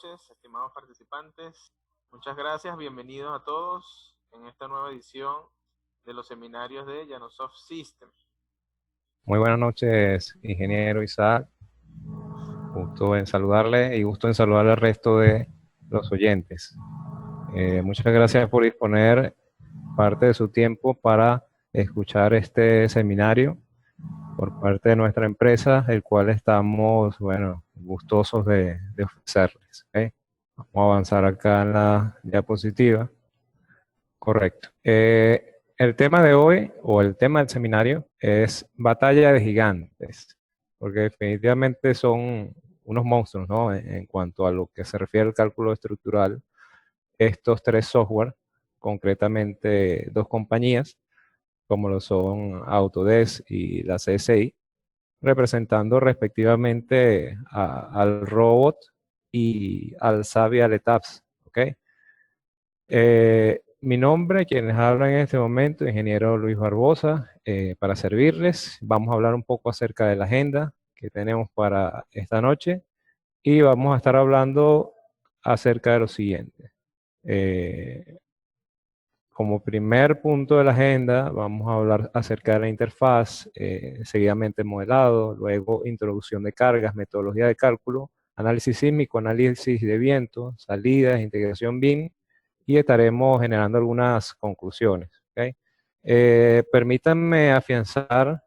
noches, estimados participantes. Muchas gracias, bienvenidos a todos en esta nueva edición de los seminarios de Llanosoft System. Muy buenas noches, ingeniero Isaac. Gusto en saludarle y gusto en saludar al resto de los oyentes. Muchas gracias por disponer parte de su tiempo para escuchar este seminario por parte de nuestra empresa, el cual estamos, gustosos de ofrecerles. ¿Okay? Vamos a avanzar acá en la diapositiva. Correcto. El tema de hoy, o el tema del seminario, es batalla de gigantes, porque definitivamente son unos monstruos, ¿no? En cuanto a lo que se refiere al cálculo estructural, estos tres software, concretamente dos compañías, como lo son Autodesk y la CSI, representando respectivamente al Robot y al Savvy Aletabs, ¿ok? Mi nombre, quienes hablan en este momento, ingeniero Luis Barbosa, para servirles. Vamos a hablar un poco acerca de la agenda que tenemos para esta noche y vamos a estar hablando acerca de lo siguiente. Como primer punto de la agenda, vamos a hablar acerca de la interfaz, seguidamente modelado, luego introducción de cargas, metodología de cálculo, análisis sísmico, análisis de viento, salidas, integración BIM, y estaremos generando algunas conclusiones. ¿Okay? Permítanme afianzar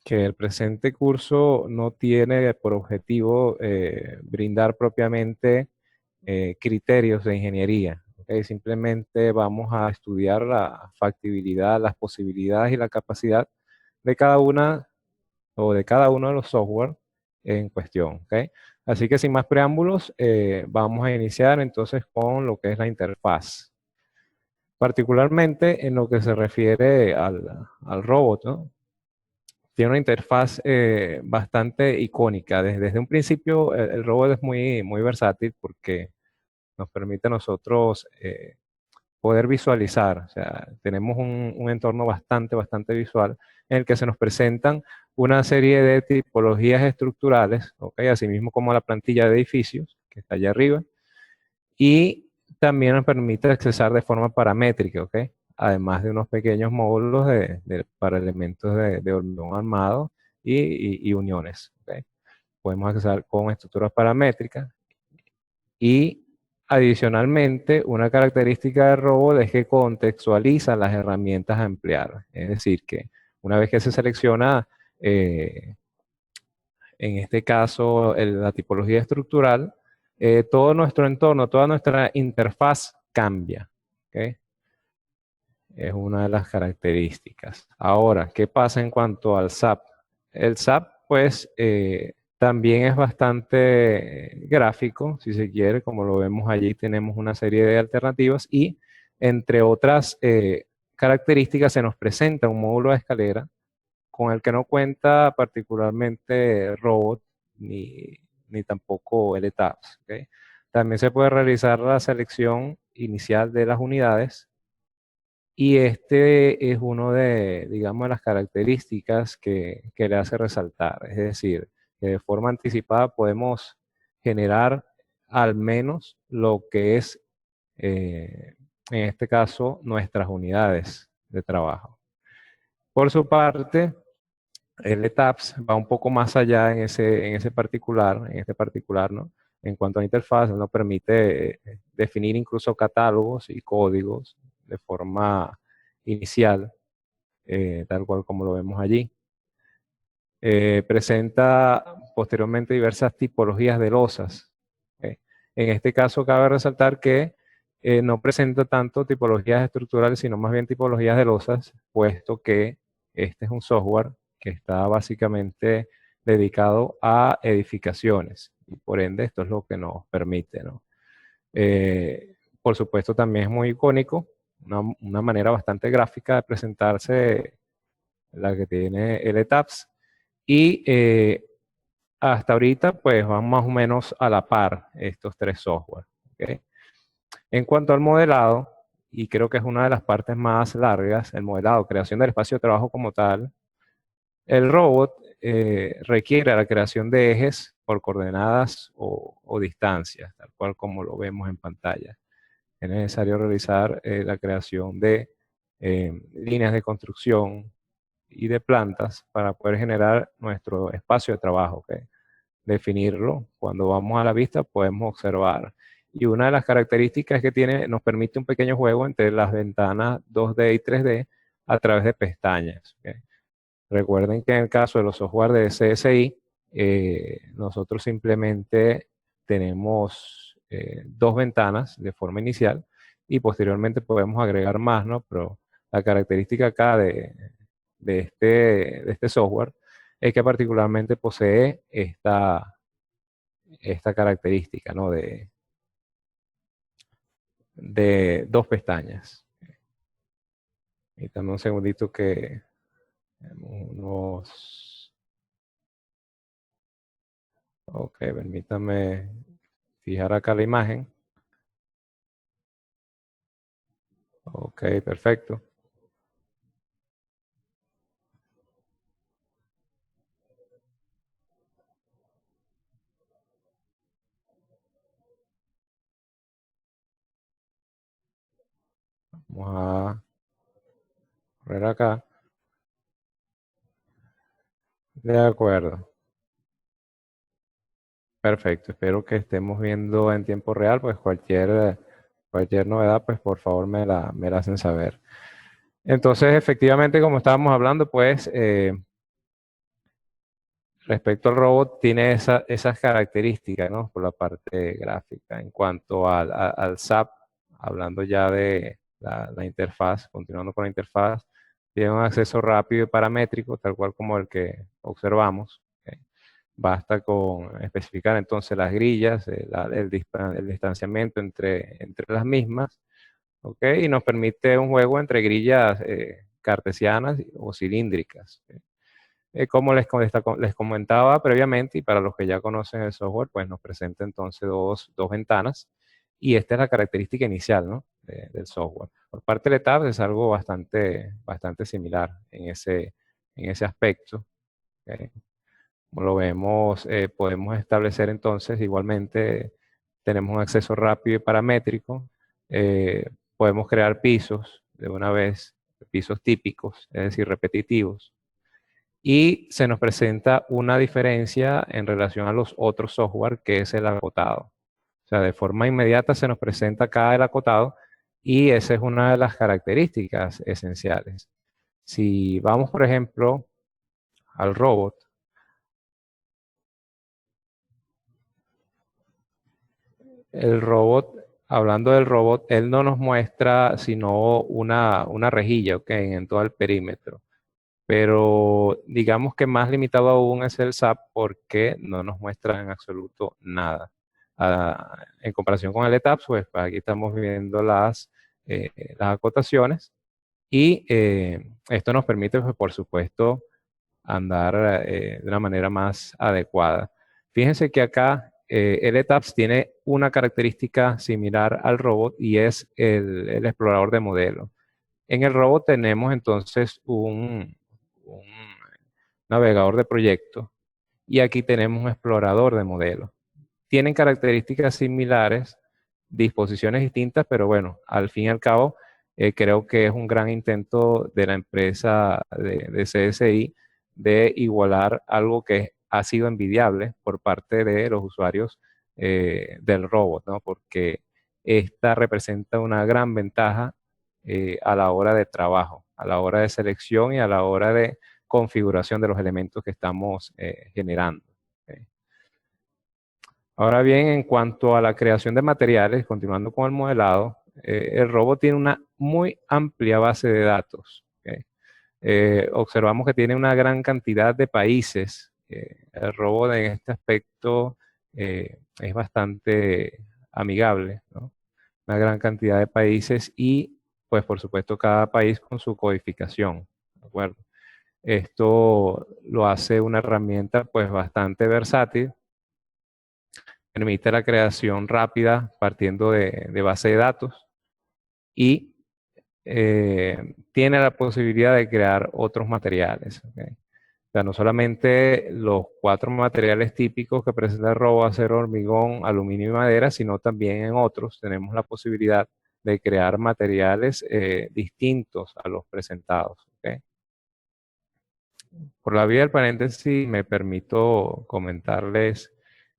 que el presente curso no tiene por objetivo brindar propiamente criterios de ingeniería. ¿Okay? Simplemente vamos a estudiar la factibilidad, las posibilidades y la capacidad de cada una o de cada uno de los software en cuestión. ¿Okay? Así que sin más preámbulos, vamos a iniciar entonces con lo que es la interfaz. Particularmente en lo que se refiere al robot, ¿no? Tiene una interfaz bastante icónica. Desde un principio el robot es muy versátil porque nos permite a nosotros poder visualizar. O sea, tenemos un entorno bastante visual en el que se nos presentan una serie de tipologías estructurales, ¿okay? Asimismo como la plantilla de edificios, que está allá arriba, y también nos permite accesar de forma paramétrica, ¿ok? Además de unos pequeños módulos para elementos de hormigón armado y uniones, ¿ok? Podemos accesar con estructuras paramétricas y adicionalmente una característica del robot es que contextualiza las herramientas a emplear. Es decir, que una vez que se selecciona, en este caso la tipología estructural, todo nuestro entorno, toda nuestra interfaz cambia. ¿Okay? Es una de las características. Ahora, ¿qué pasa en cuanto al SAP? El SAP, pues, también es bastante gráfico, si se quiere, como lo vemos allí, tenemos una serie de alternativas y, entre otras características, se nos presenta un módulo de escalera con el que no cuenta particularmente Robot ni tampoco LTAPS. ¿Okay? También se puede realizar la selección inicial de las unidades y este es uno de, digamos, las características que le hace resaltar. Es decir, que de forma anticipada podemos generar al menos lo que es, en este caso, nuestras unidades de trabajo. Por su parte, el ETAPS va un poco más allá en este particular, ¿no? En cuanto a interfaz, nos permite definir incluso catálogos y códigos de forma inicial, tal cual como lo vemos allí. Presenta posteriormente diversas tipologías de losas. ¿Okay? En este caso cabe resaltar que no presenta tanto tipologías estructurales, sino más bien tipologías de losas, puesto que este es un software que está básicamente dedicado a edificaciones. Y por ende, esto es lo que nos permite, ¿no? Por supuesto, también es muy icónico, una manera bastante gráfica de presentarse la que tiene el ETAPS. Y hasta ahorita, pues van más o menos a la par estos tres software. ¿Okay? En cuanto al modelado, y creo que es una de las partes más largas, el modelado, creación del espacio de trabajo como tal, El robot requiere la creación de ejes por coordenadas o distancias, tal cual como lo vemos en pantalla. Es necesario realizar la creación de líneas de construcción y de plantas para poder generar nuestro espacio de trabajo, ¿ok? Definirlo. Cuando vamos a la vista podemos observar. Y una de las características que tiene nos permite un pequeño juego entre las ventanas 2D y 3D a través de pestañas, ¿ok? Recuerden que en el caso de los software de CSI, nosotros simplemente tenemos dos ventanas de forma inicial y posteriormente podemos agregar más, ¿no? Pero la característica acá de este software es que particularmente posee esta característica, ¿no? De dos pestañas. Y también un segundito que unos... Ok, permítame fijar acá la imagen. Ok, perfecto. Vamos a correr acá. De acuerdo. Perfecto. Espero que estemos viendo en tiempo real, pues cualquier novedad, pues por favor me la hacen saber. Entonces, efectivamente, como estábamos hablando, pues respecto al robot, tiene esas características, ¿no? Por la parte gráfica. En cuanto al SAP, hablando ya de la interfaz, continuando con la interfaz, tiene un acceso rápido y paramétrico, tal cual como el que observamos. ¿Ok? Basta con especificar entonces las grillas, el distanciamiento entre las mismas, ¿ok? Y nos permite un juego entre grillas cartesianas o cilíndricas. ¿Ok? Como les comentaba previamente, y para los que ya conocen el software, pues nos presenta entonces dos ventanas, y esta es la característica inicial, ¿no? Del software. Por parte de ETAP es algo bastante similar en ese aspecto. ¿Ok? Como lo vemos, podemos establecer entonces igualmente, tenemos un acceso rápido y paramétrico, podemos crear pisos de una vez, pisos típicos, es decir, repetitivos, y se nos presenta una diferencia en relación a los otros software, que es el acotado. O sea, de forma inmediata se nos presenta acá el acotado y esa es una de las características esenciales. Si vamos, por ejemplo, al robot, el robot, hablando del robot, él no nos muestra sino una rejilla, ¿ok? En todo el perímetro. Pero digamos que más limitado aún es el SAP porque no nos muestra en absoluto nada. En comparación con el ETAPS, pues aquí estamos viendo las acotaciones y esto nos permite, pues, por supuesto, andar de una manera más adecuada. Fíjense que acá el ETAPS tiene una característica similar al robot y es el explorador de modelo. En el robot tenemos entonces un navegador de proyectos y aquí tenemos un explorador de modelos. Tienen características similares, disposiciones distintas, pero bueno, al fin y al cabo, creo que es un gran intento de la empresa de CSI de igualar algo que ha sido envidiable por parte de los usuarios del robot, ¿no? Porque esta representa una gran ventaja a la hora de trabajo, a la hora de selección y a la hora de configuración de los elementos que estamos generando. ¿Ok? Ahora bien, en cuanto a la creación de materiales, continuando con el modelado, el robot tiene una muy amplia base de datos. ¿Ok? Observamos que tiene una gran cantidad de países. El robot en este aspecto es bastante amigable, ¿no? Una gran cantidad de países y, pues, por supuesto, cada país con su codificación. ¿De acuerdo? Esto lo hace una herramienta, pues, bastante versátil. Permite la creación rápida partiendo de base de datos y tiene la posibilidad de crear otros materiales. ¿Ok? O sea, no solamente los 4 materiales típicos que presenta el robot: acero, hormigón, aluminio y madera, sino también en otros tenemos la posibilidad de crear materiales distintos a los presentados. ¿Ok? Por la vía del paréntesis, me permito comentarles,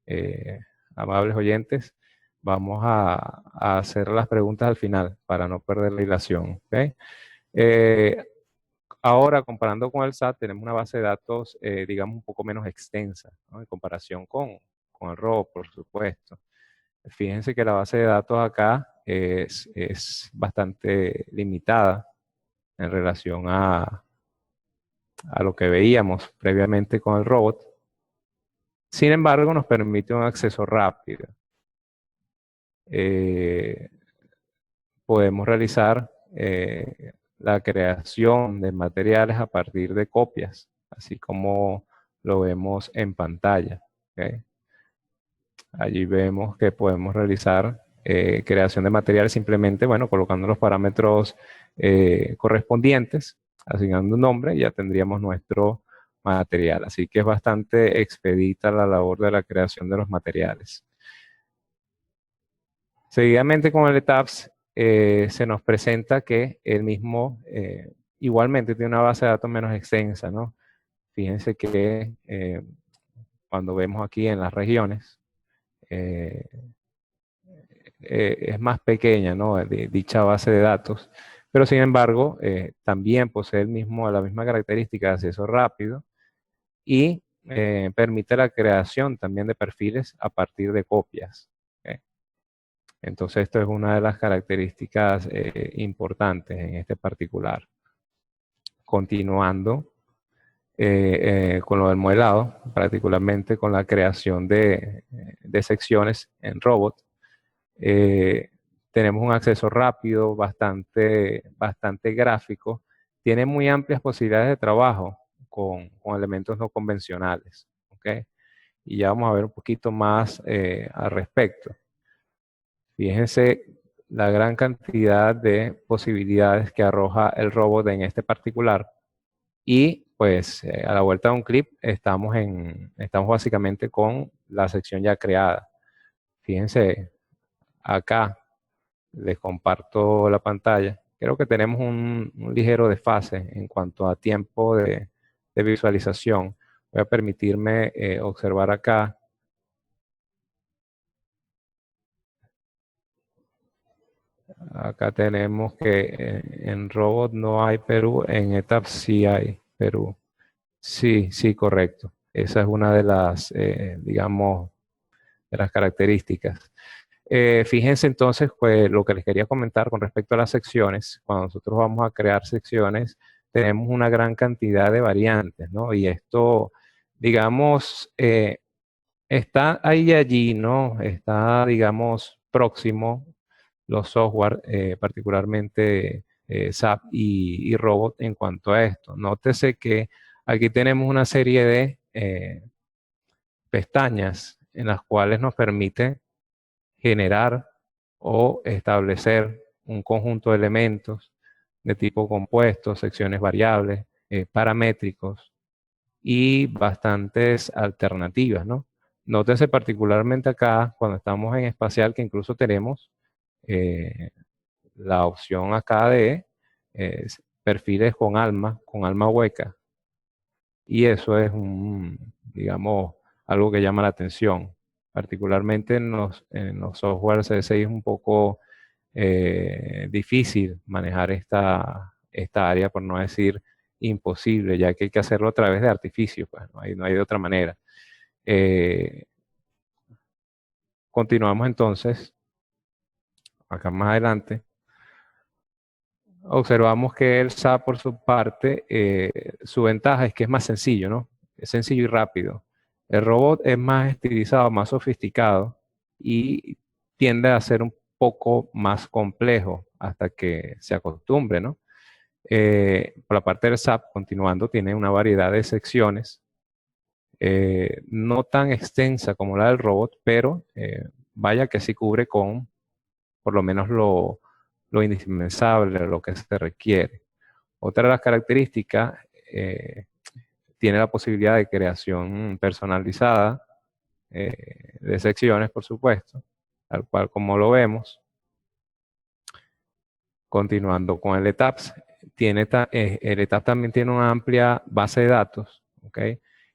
eh, amables oyentes, vamos a hacer las preguntas al final para no perder la hilación. ¿Ok? Eh, Ahora, comparando con el SAT, tenemos una base de datos, digamos, un poco menos extensa, ¿no? En comparación con el ROB, por supuesto. Fíjense que la base de datos acá es bastante limitada en relación a lo que veíamos previamente con el robot. Sin embargo, nos permite un acceso rápido. Podemos realizar la creación de materiales a partir de copias, así como lo vemos en pantalla. ¿Ok? Allí vemos que podemos realizar creación de materiales simplemente, bueno, colocando los parámetros correspondientes, asignando un nombre, ya tendríamos nuestro material. Así que es bastante expedita la labor de la creación de los materiales. Seguidamente con el ETABS se nos presenta que el mismo igualmente tiene una base de datos menos extensa, ¿no? Fíjense que cuando vemos aquí en las regiones, es más pequeña, ¿no? Dicha base de datos, pero sin embargo también posee la misma característica de acceso rápido y permite la creación también de perfiles a partir de copias. ¿Ok? Entonces esto es una de las características importantes en este particular. Continuando con lo del modelado, particularmente con la creación de secciones en robot, tenemos un acceso rápido, bastante gráfico, tiene muy amplias posibilidades de trabajo con elementos no convencionales. ¿Ok? Y ya vamos a ver un poquito más al respecto. Fíjense la gran cantidad de posibilidades que arroja el robot en este particular. Y pues a la vuelta de un clip estamos básicamente con la sección ya creada. Fíjense acá. Les comparto la pantalla. Creo que tenemos un ligero desfase en cuanto a tiempo de visualización. Voy a permitirme observar acá. Acá tenemos que en robot no hay Perú, en ETAP sí hay Perú. Sí, sí, correcto. Esa es una de las, digamos, de las características. Fíjense entonces, pues lo que les quería comentar con respecto a las secciones. Cuando nosotros vamos a crear secciones, tenemos una gran cantidad de variantes, ¿no? Y esto, digamos, está ahí y allí, ¿no? Está, digamos, próximo los software, particularmente SAP y Robot en cuanto a esto. Nótese que aquí tenemos una serie de pestañas en las cuales nos permite generar o establecer un conjunto de elementos de tipo compuesto, secciones variables, paramétricos y bastantes alternativas, ¿no? Nótese particularmente acá, cuando estamos en espacial, que incluso tenemos eh, la opción acá de perfiles con alma hueca. Y eso es digamos, algo que llama la atención. Particularmente en los software CSI es un poco difícil manejar esta área, por no decir imposible, ya que hay que hacerlo a través de artificios, pues no hay de otra manera. Continuamos entonces, acá más adelante. Observamos que el SAP, por su parte, su ventaja es que es más sencillo, ¿no? Es sencillo y rápido. El robot es más estilizado, más sofisticado y tiende a ser un poco más complejo hasta que se acostumbre, ¿no? Por la parte del SAP, continuando, tiene una variedad de secciones, no tan extensa como la del robot, pero vaya que sí cubre con por lo menos lo indispensable, lo que se requiere. Otra de las características tiene la posibilidad de creación personalizada de secciones, por supuesto, tal cual como lo vemos. Continuando con el ETAPS, el ETAP también tiene una amplia base de datos, ¿ok?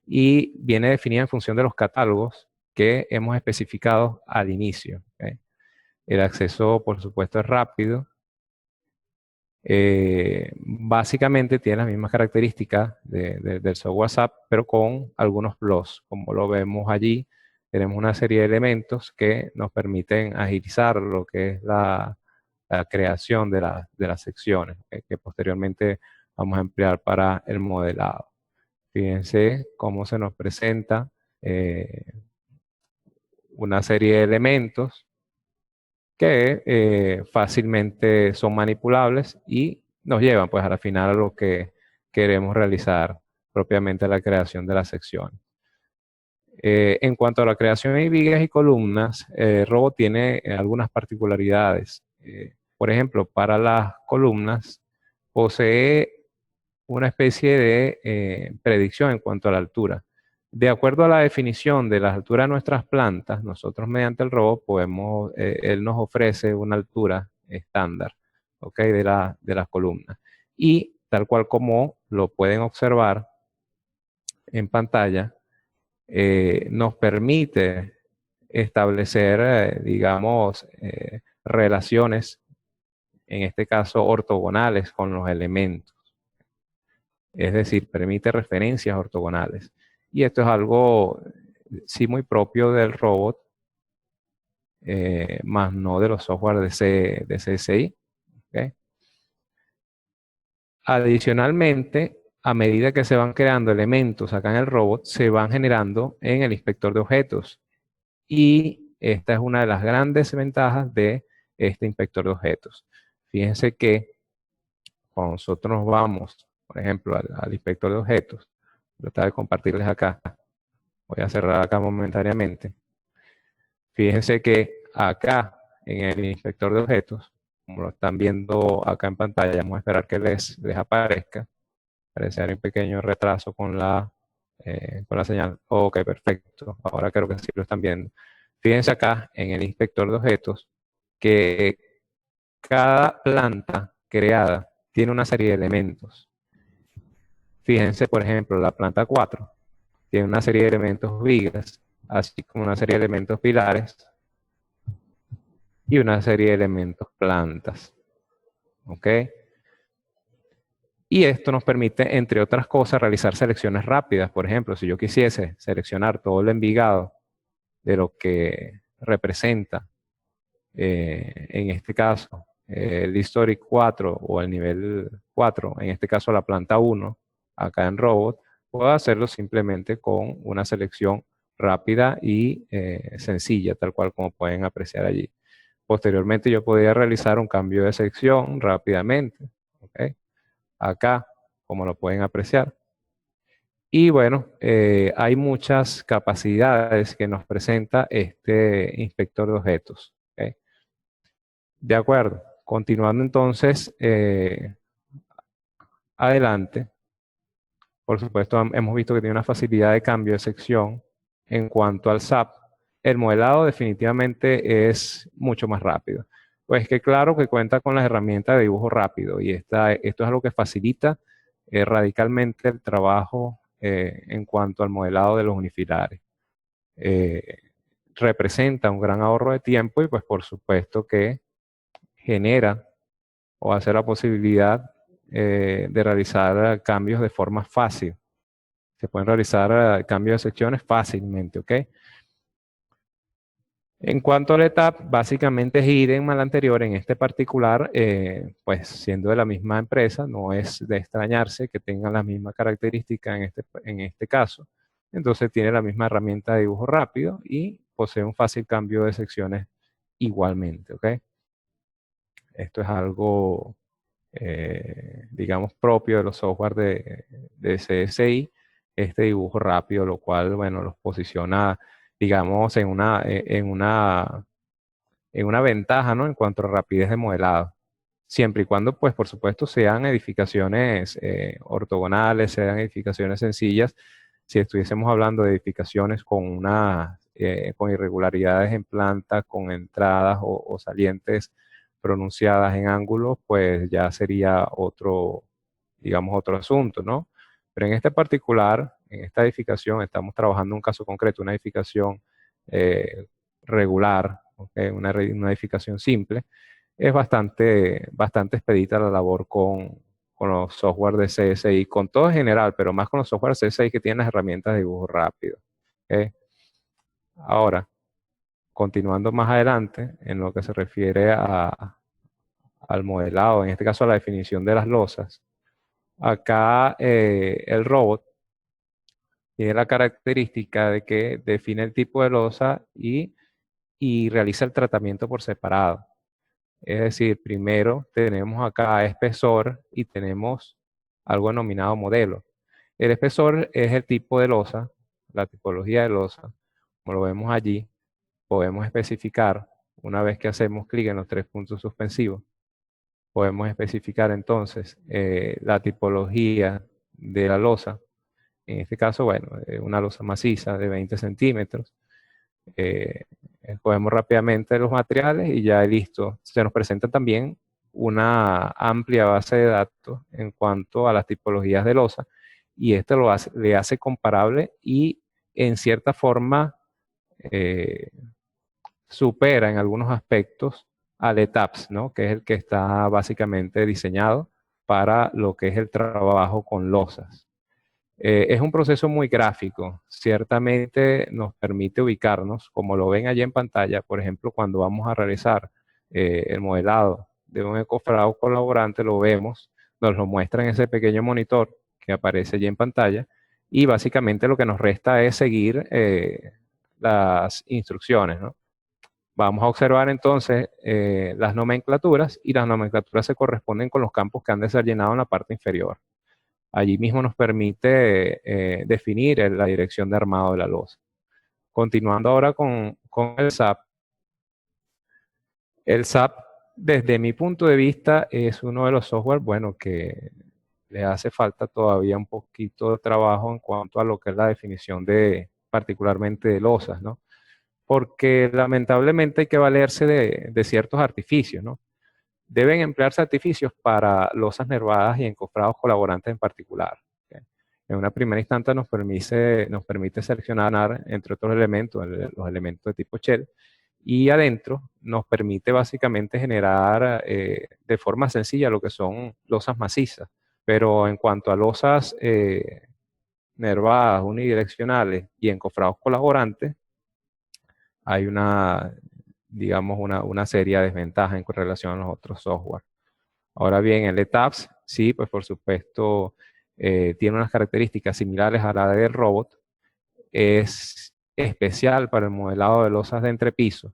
Y viene definida en función de los catálogos que hemos especificado al inicio, ¿ok? El acceso, por supuesto, es rápido. Básicamente tiene las mismas características del software WhatsApp, pero con algunos plus. Como lo vemos allí, tenemos una serie de elementos que nos permiten agilizar lo que es la creación de las secciones, que posteriormente vamos a emplear para el modelado. Fíjense cómo se nos presenta una serie de elementos que fácilmente son manipulables y nos llevan pues al final a lo que queremos realizar, propiamente la creación de la sección. En cuanto a la creación de vigas y columnas, Robo tiene algunas particularidades. Por ejemplo, para las columnas posee una especie de predicción en cuanto a la altura. De acuerdo a la definición de la altura de nuestras plantas, nosotros mediante el robot podemos, él nos ofrece una altura estándar, ¿ok? de las columnas. Y tal cual como lo pueden observar en pantalla, nos permite establecer, digamos, relaciones, en este caso ortogonales con los elementos. Es decir, permite referencias ortogonales. Y esto es algo, sí, muy propio del robot, más no de los software de CSI. ¿Okay? Adicionalmente, a medida que se van creando elementos acá en el robot, se van generando en el inspector de objetos. Y esta es una de las grandes ventajas de este inspector de objetos. Fíjense que cuando nosotros nos vamos, por ejemplo, al inspector de objetos, tratar de compartirles acá. Voy a cerrar acá momentáneamente. Fíjense que acá en el inspector de objetos, como lo están viendo acá en pantalla, vamos a esperar que les aparezca. Parece haber un pequeño retraso con la señal. Ok, perfecto. Ahora creo que sí lo están viendo. Fíjense acá en el inspector de objetos que cada planta creada tiene una serie de elementos. Fíjense, por ejemplo, la planta 4 tiene una serie de elementos vigas, así como una serie de elementos pilares y una serie de elementos plantas. ¿Ok? Y esto nos permite, entre otras cosas, realizar selecciones rápidas. Por ejemplo, si yo quisiese seleccionar todo el envigado de lo que representa, en este caso, el Historic 4 o el nivel 4, en este caso la planta 1, acá en Robot, puedo hacerlo simplemente con una selección rápida y sencilla, tal cual como pueden apreciar allí. Posteriormente yo podría realizar un cambio de sección rápidamente, ¿okay? Acá, como lo pueden apreciar. Y bueno, hay muchas capacidades que nos presenta este inspector de objetos. ¿Okay? De acuerdo. Continuando entonces adelante. Por supuesto, hemos visto que tiene una facilidad de cambio de sección. En cuanto al SAP, el modelado definitivamente es mucho más rápido. Pues que claro que cuenta con las herramientas de dibujo rápido y esto es algo que facilita radicalmente el trabajo en cuanto al modelado de los unifilares. Representa un gran ahorro de tiempo y pues por supuesto que genera o hace la posibilidad de realizar cambios de forma fácil. Se pueden realizar cambios de secciones fácilmente, ¿ok? En cuanto al ETAP, básicamente es idéntico al anterior. En este particular, pues siendo de la misma empresa, no es de extrañarse que tengan las mismas características en este caso. Entonces tiene la misma herramienta de dibujo rápido y posee un fácil cambio de secciones igualmente, ¿ok? Esto es algo, digamos, propio de los software de CSI, este dibujo rápido, lo cual, bueno, los posiciona, digamos, en una ventaja, ¿no? En cuanto a rapidez de modelado. siempre y cuando, pues, por supuesto, sean edificaciones ortogonales, sean edificaciones sencillas. Si estuviésemos hablando de edificaciones con irregularidades en planta, con entradas o salientes pronunciadas en ángulos, pues ya sería otro, digamos, otro asunto, ¿no? Pero en este particular, en esta edificación, estamos trabajando un caso concreto, una edificación regular, ¿okay? Una edificación simple. Es bastante expedita la labor con los software de CSI, con todo en general, pero más con los software CSI que tienen las herramientas de dibujo rápido. ¿Okay? Ahora, continuando más adelante, en lo que se refiere al modelado, en este caso a la definición de las losas, acá el robot tiene la característica de que define el tipo de losa y realiza el tratamiento por separado. Es decir, primero tenemos acá espesor y tenemos algo denominado modelo. El espesor es el tipo de losa, la tipología de losa. Como lo vemos allí, podemos especificar, una vez que hacemos clic en los 3 puntos suspensivos, podemos especificar entonces la tipología de la losa. En este caso, bueno, una losa maciza de 20 centímetros. Escogemos rápidamente los materiales y ya listo. Se nos presenta también una amplia base de datos en cuanto a las tipologías de losa y esto le hace comparable y en cierta forma supera en algunos aspectos al ETAPS, ¿no? Que es el que está básicamente diseñado para lo que es el trabajo con losas. Es un proceso muy gráfico, ciertamente nos permite ubicarnos, como lo ven allí en pantalla, por ejemplo, cuando vamos a realizar el modelado de un encofrado colaborante, lo vemos, nos lo muestra en ese pequeño monitor que aparece allí en pantalla, y básicamente lo que nos resta es seguir las instrucciones, ¿no? Vamos a observar entonces las nomenclaturas, y las nomenclaturas se corresponden con los campos que han de ser llenados en la parte inferior. Allí mismo nos permite definir la dirección de armado de la losa. Continuando ahora con el SAP. El SAP, desde mi punto de vista, es uno de los software, bueno, que le hace falta todavía un poquito de trabajo en cuanto a lo que es la definición particularmente de losas, ¿no? Porque lamentablemente hay que valerse de ciertos artificios, ¿no? Deben emplearse artificios para losas nervadas y encofrados colaborantes en particular. ¿Okay? En una primera instancia nos permite seleccionar, entre otros elementos, los elementos de tipo shell, y adentro nos permite básicamente generar de forma sencilla lo que son losas macizas. Pero en cuanto a losas nervadas, unidireccionales y encofrados colaborantes, hay digamos, una seria desventaja en relación a los otros software. Ahora bien, el ETAPS, sí, pues por supuesto, tiene unas características similares a la del robot. Es especial para el modelado de losas de entrepiso,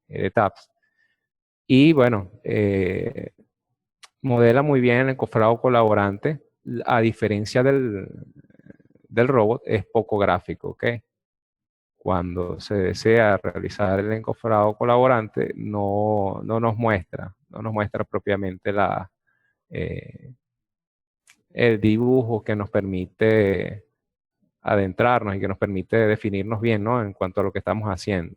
el ETAPS. Y bueno, modela muy bien el encofrado colaborante. A diferencia del robot, es poco gráfico, ¿ok? Cuando se desea realizar el encofrado colaborante, no nos muestra propiamente el dibujo que nos permite adentrarnos y que nos permite definirnos bien, ¿no? En cuanto a lo que estamos haciendo.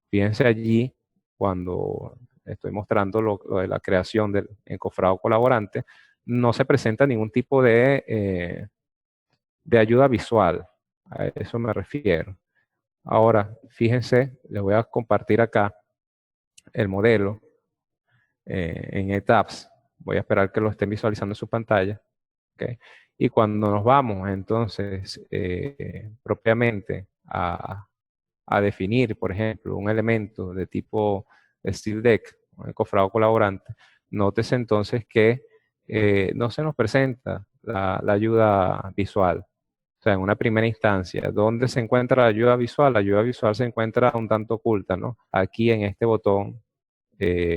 Fíjense allí, cuando estoy mostrando lo de la creación del encofrado colaborante, no se presenta ningún tipo de ayuda visual. A eso me refiero. Ahora, fíjense, les voy a compartir acá el modelo en ETAPS. Voy a esperar que lo estén visualizando en su pantalla. ¿Okay? Y cuando nos vamos entonces propiamente a definir, por ejemplo, un elemento de tipo Steel Deck, un encofrado colaborante, nótese entonces que no se nos presenta la ayuda visual. O sea, en una primera instancia, ¿dónde se encuentra la ayuda visual? La ayuda visual se encuentra un tanto oculta, ¿no? Aquí en este botón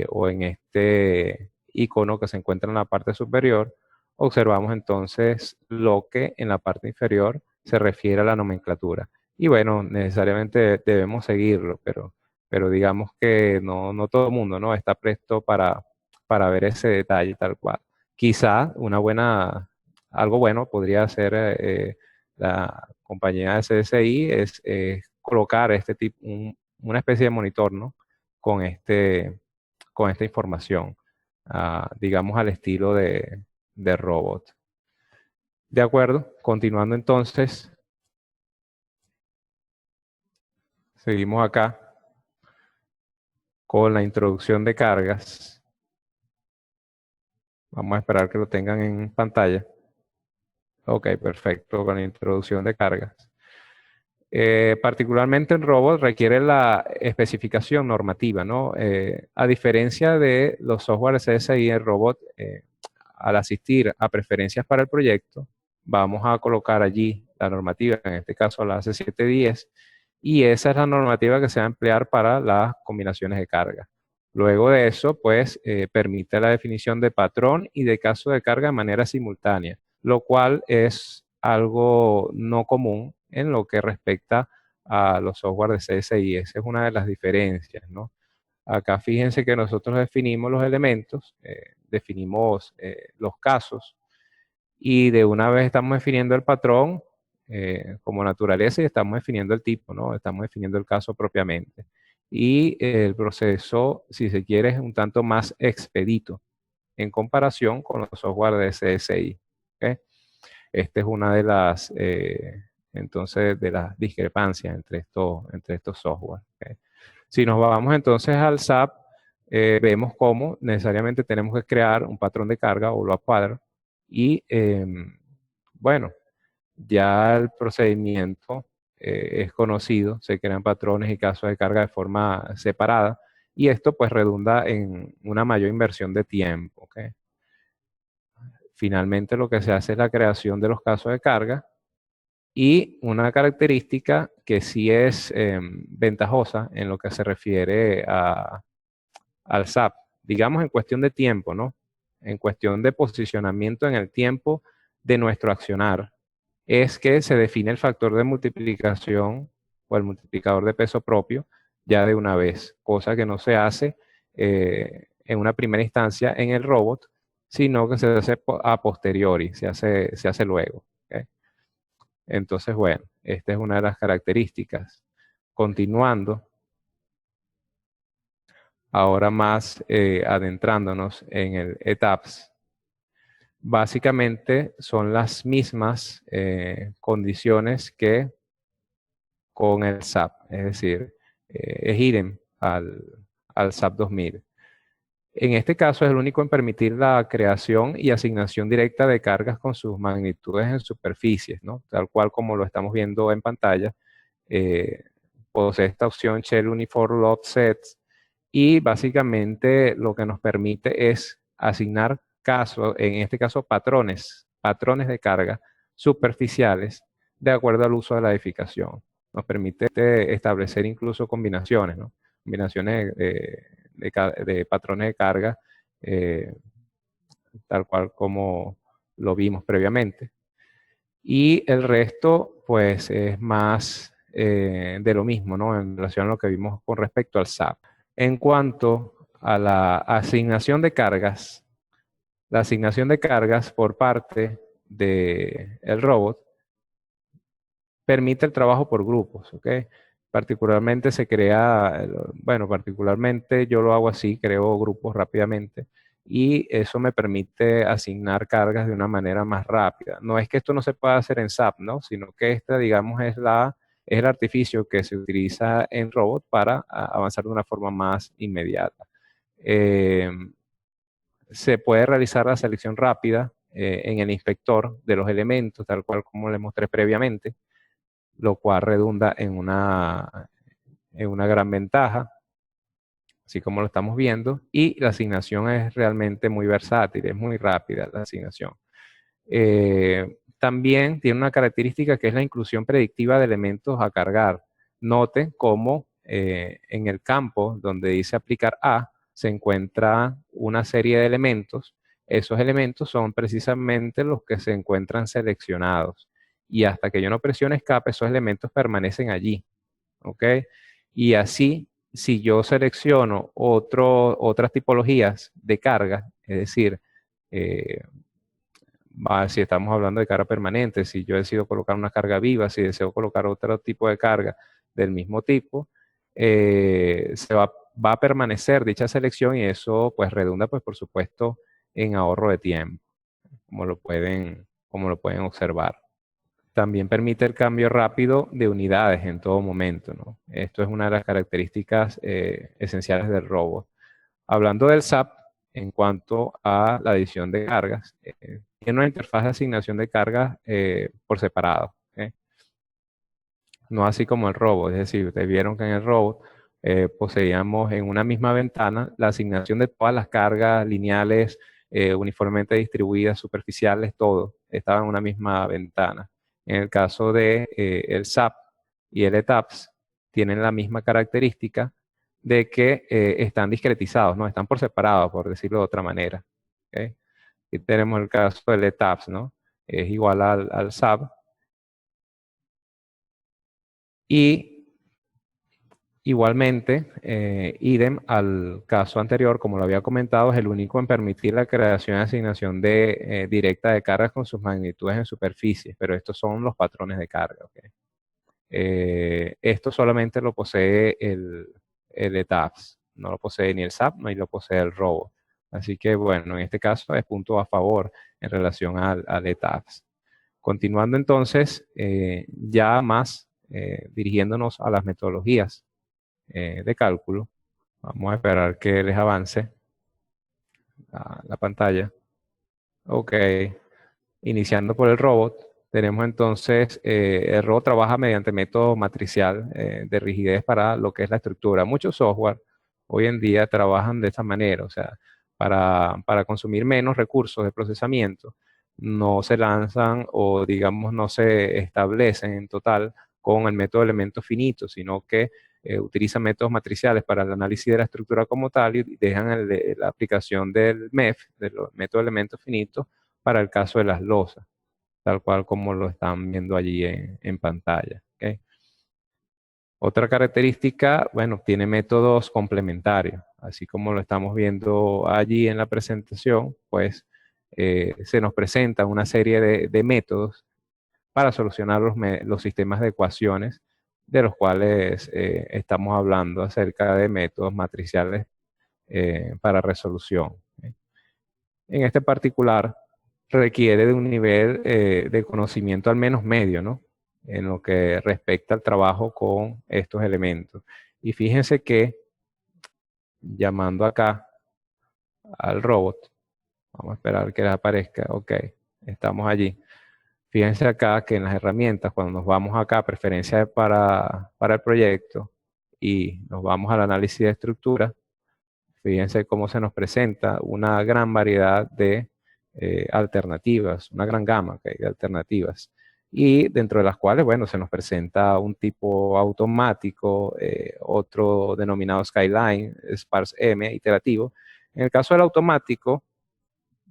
o en este icono que se encuentra en la parte superior, observamos entonces lo que en la parte inferior se refiere a la nomenclatura. Y bueno, necesariamente debemos seguirlo, pero digamos que no todo el mundo, ¿no? Está presto para ver ese detalle tal cual. Quizá algo bueno podría hacer la compañía de CSI es colocar una especie de monitor, ¿no? Con esta información, digamos al estilo de robot. De acuerdo, continuando entonces, seguimos acá con la introducción de cargas. Vamos a esperar que lo tengan en pantalla. Ok, perfecto, con la introducción de cargas. Particularmente en robot requiere la especificación normativa, ¿no? A diferencia de los softwares CSI en robot, al asistir a preferencias para el proyecto, vamos a colocar allí la normativa, en este caso la AC710, y esa es la normativa que se va a emplear para las combinaciones de carga. Luego de eso, pues, permite la definición de patrón y de caso de carga de manera simultánea, lo cual es algo no común en lo que respecta a los software de CSI. Esa es una de las diferencias, ¿no? Acá fíjense que nosotros definimos los elementos, definimos los casos y de una vez estamos definiendo el patrón como naturaleza y estamos definiendo el tipo, ¿no? Estamos definiendo el caso propiamente. Y el proceso, si se quiere, es un tanto más expedito en comparación con los software de CSI. ¿Okay? Esta es una de las, entonces, de las discrepancias entre estos software. ¿Okay? Si nos vamos entonces al SAP, vemos cómo necesariamente tenemos que crear un patrón de carga o load pattern y, bueno, ya el procedimiento es conocido, se crean patrones y casos de carga de forma separada y esto pues redunda en una mayor inversión de tiempo. ¿Okay? Finalmente lo que se hace es la creación de los casos de carga y una característica que sí es ventajosa en lo que se refiere al SAP, digamos en cuestión de tiempo, ¿no? En cuestión de posicionamiento en el tiempo de nuestro accionar, es que se define el factor de multiplicación o el multiplicador de peso propio ya de una vez, cosa que no se hace en una primera instancia en el robot, sino que se hace a posteriori, se hace luego. ¿Okay? Entonces, bueno, esta es una de las características. Continuando, ahora más adentrándonos en el ETAPS, básicamente son las mismas condiciones que con el SAP, es decir, es idem al SAP 2000. En este caso es el único en permitir la creación y asignación directa de cargas con sus magnitudes en superficies, ¿no? Tal cual como lo estamos viendo en pantalla. Posee esta opción Shell Uniform Load Sets y básicamente lo que nos permite es asignar casos, en este caso patrones de carga superficiales de acuerdo al uso de la edificación. Nos permite establecer incluso combinaciones, ¿no? Combinaciones de patrones de carga, tal cual como lo vimos previamente. Y el resto, pues, es más de lo mismo, ¿no? En relación a lo que vimos con respecto al SAP. En cuanto a la asignación de cargas, la asignación de cargas por parte del robot permite el trabajo por grupos, ¿ok? Particularmente se crea, bueno, particularmente yo lo hago así, creo grupos rápidamente y eso me permite asignar cargas de una manera más rápida. No es que esto no se pueda hacer en SAP, ¿no? Sino que esta, digamos, es el artificio que se utiliza en robot para avanzar de una forma más inmediata. Se puede realizar la selección rápida en el inspector de los elementos, tal cual como les mostré previamente, lo cual redunda en una gran ventaja, así como lo estamos viendo, y la asignación es realmente muy versátil, es muy rápida la asignación. También tiene una característica que es la inclusión predictiva de elementos a cargar. Noten cómo en el campo donde dice aplicar A, se encuentra una serie de elementos. Esos elementos son precisamente los que se encuentran seleccionados. Y hasta que yo no presione escape, esos elementos permanecen allí. ¿Ok? Y así si yo selecciono otras tipologías de carga, es decir, si estamos hablando de carga permanente, si yo decido colocar una carga viva, si deseo colocar otro tipo de carga del mismo tipo, va a permanecer dicha selección y eso pues redunda pues por supuesto en ahorro de tiempo, como lo pueden observar. También permite el cambio rápido de unidades en todo momento, ¿no? Esto es una de las características esenciales del robot. Hablando del SAP, en cuanto a la adición de cargas, tiene una interfaz de asignación de cargas por separado. ¿Okay? No así como el robot, es decir, ustedes vieron que en el robot poseíamos en una misma ventana la asignación de todas las cargas lineales, uniformemente distribuidas, superficiales, todo estaba en una misma ventana. En el caso de el SAP y el ETAPS, tienen la misma característica de que están discretizados, ¿no? Están por separado, por decirlo de otra manera. ¿Okay? Aquí tenemos el caso del ETAPS, ¿no? Es igual al SAP. Y igualmente, idem al caso anterior, como lo había comentado, es el único en permitir la creación y asignación directa de cargas con sus magnitudes en superficie, pero estos son los patrones de carga. ¿Okay? Esto solamente lo posee el ETAPS, no lo posee ni el SAP, ni lo posee el robot. Así que bueno, en este caso es punto a favor en relación al ETAPS. Continuando entonces, ya más dirigiéndonos a las metodologías de cálculo. Vamos a esperar que les avance la pantalla. Ok, iniciando por el robot, tenemos entonces, el robot trabaja mediante método matricial de rigidez para lo que es la estructura. Muchos software hoy en día trabajan de esta manera, o sea, para consumir menos recursos de procesamiento, no se lanzan o digamos no se establecen en total con el método de elementos finitos, sino que utilizan métodos matriciales para el análisis de la estructura como tal y dejan la aplicación del MEF, del método de elementos finitos, para el caso de las losas, tal cual como lo están viendo allí en pantalla. ¿Okay? Otra característica, bueno, tiene métodos complementarios, así como lo estamos viendo allí en la presentación, pues se nos presenta una serie de métodos para solucionar los sistemas de ecuaciones de los cuales estamos hablando acerca de métodos matriciales para resolución. ¿Okay? En este particular, requiere de un nivel de conocimiento al menos medio, ¿no? En lo que respecta al trabajo con estos elementos. Y fíjense que, llamando acá al robot, vamos a esperar que les aparezca, ok, estamos allí. Fíjense acá que en las herramientas, cuando nos vamos acá, preferencia para el proyecto, y nos vamos al análisis de estructura, fíjense cómo se nos presenta una gran variedad de alternativas, una gran gama ¿okay? de alternativas. Y dentro de las cuales, bueno, se nos presenta un tipo automático, otro denominado Skyline, Sparse M, iterativo. En el caso del automático,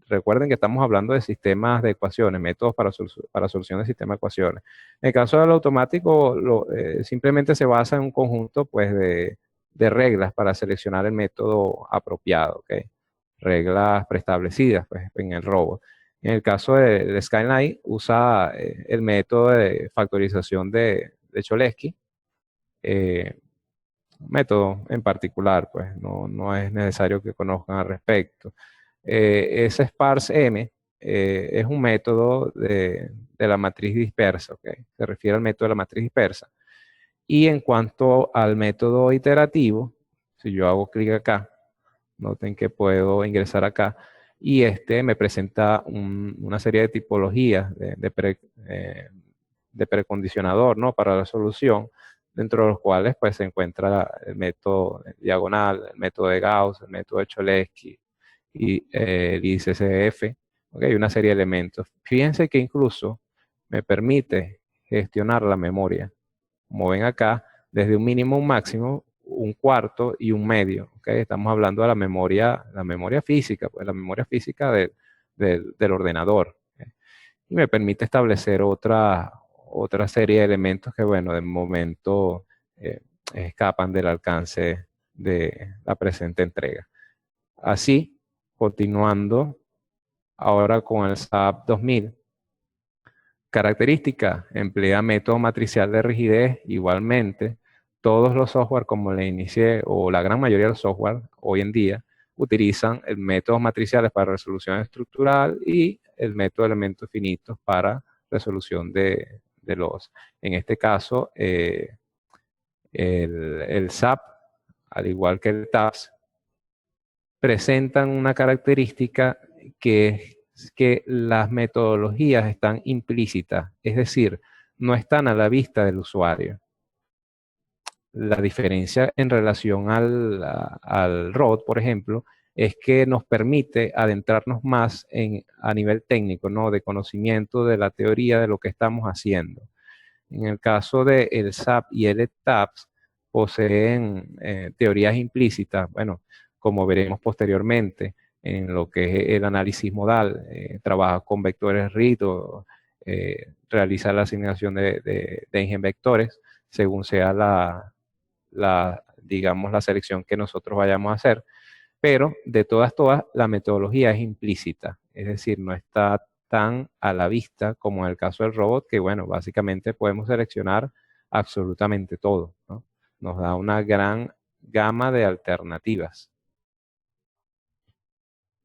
recuerden que estamos hablando de sistemas de ecuaciones, métodos para solución de sistemas de ecuaciones. En el caso del automático, simplemente se basa en un conjunto pues, de reglas para seleccionar el método apropiado, ¿okay? Reglas preestablecidas pues, en el robot. En el caso del Skyline, usa el método de factorización de Cholesky, un método en particular, pues no es necesario que conozcan al respecto. Ese sparse M es un método de la matriz dispersa, ¿okay? Se refiere al método de la matriz dispersa. Y en cuanto al método iterativo, si yo hago clic acá, noten que puedo ingresar acá, y este me presenta una serie de tipologías de precondicionador, ¿no? Para la solución, dentro de los cuales pues, se encuentra el método diagonal, el método de Gauss, el método de Cholesky, y el ICCF, ¿okay? Una serie de elementos. Fíjense que incluso me permite gestionar la memoria. Como ven acá, desde un mínimo a un máximo, un cuarto y un medio. ¿Okay? Estamos hablando de la memoria física, pues la memoria física del ordenador. ¿Okay? Y me permite establecer otra serie de elementos que, bueno, de momento escapan del alcance de la presente entrega. Así, continuando ahora con el SAP 2000, característica, emplea método matricial de rigidez. Igualmente, todos los software, como le inicié, o la gran mayoría de los software hoy en día, utilizan el método matriciales para resolución estructural y el método de elementos finitos para resolución de los. En este caso, el SAP, al igual que el TAPS, presentan una característica que es que las metodologías están implícitas, es decir, no están a la vista del usuario. La diferencia en relación al ROD, por ejemplo, es que nos permite adentrarnos más a nivel técnico, ¿no? De conocimiento de la teoría de lo que estamos haciendo. En el caso del SAP y el TAPS, poseen teorías implícitas, bueno, como veremos posteriormente, en lo que es el análisis modal, trabaja con vectores RID o realiza la asignación de eigenvectores según sea digamos, la selección que nosotros vayamos a hacer. Pero de todas, la metodología es implícita, es decir, no está tan a la vista como en el caso del robot, que bueno, básicamente podemos seleccionar absolutamente todo, ¿no? Nos da una gran gama de alternativas.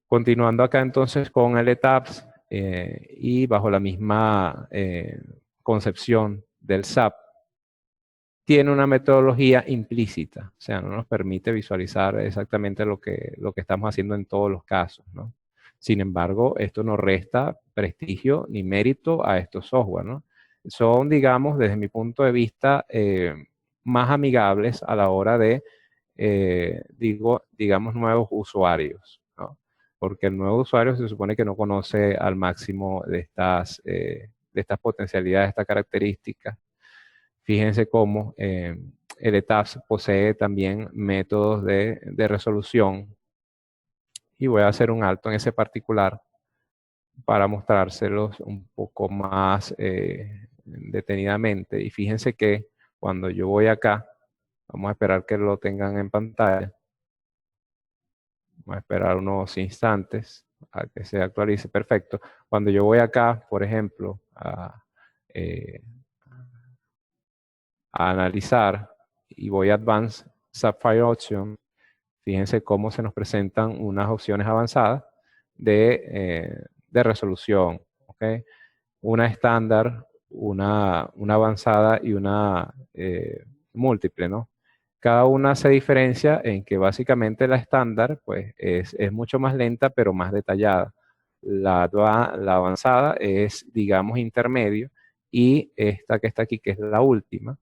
Continuando acá entonces con el ETAPS y bajo la misma concepción del SAP, tiene una metodología implícita, o sea, no nos permite visualizar exactamente lo que estamos haciendo en todos los casos, ¿no? Sin embargo, esto no resta prestigio ni mérito a estos software, ¿no? Son, digamos, desde mi punto de vista, más amigables a la hora de, digamos, nuevos usuarios, ¿no? Porque el nuevo usuario se supone que no conoce al máximo de estas potencialidades, de estas características. Fíjense cómo el ETAPS posee también métodos de resolución. Y voy a hacer un alto en ese particular para mostrárselos un poco más detenidamente. Y fíjense que cuando yo voy acá, vamos a esperar que lo tengan en pantalla. Vamos a esperar unos instantes a que se actualice. Perfecto. Cuando yo voy acá, por ejemplo, a analizar y voy a Advanced Sapphire Option, fíjense cómo se nos presentan unas opciones avanzadas de resolución, ¿okay? Una estándar, una avanzada y una múltiple, ¿no? Cada una se diferencia en que básicamente la estándar pues, es mucho más lenta pero más detallada. La avanzada es, digamos, intermedio y esta que está aquí, que es la última,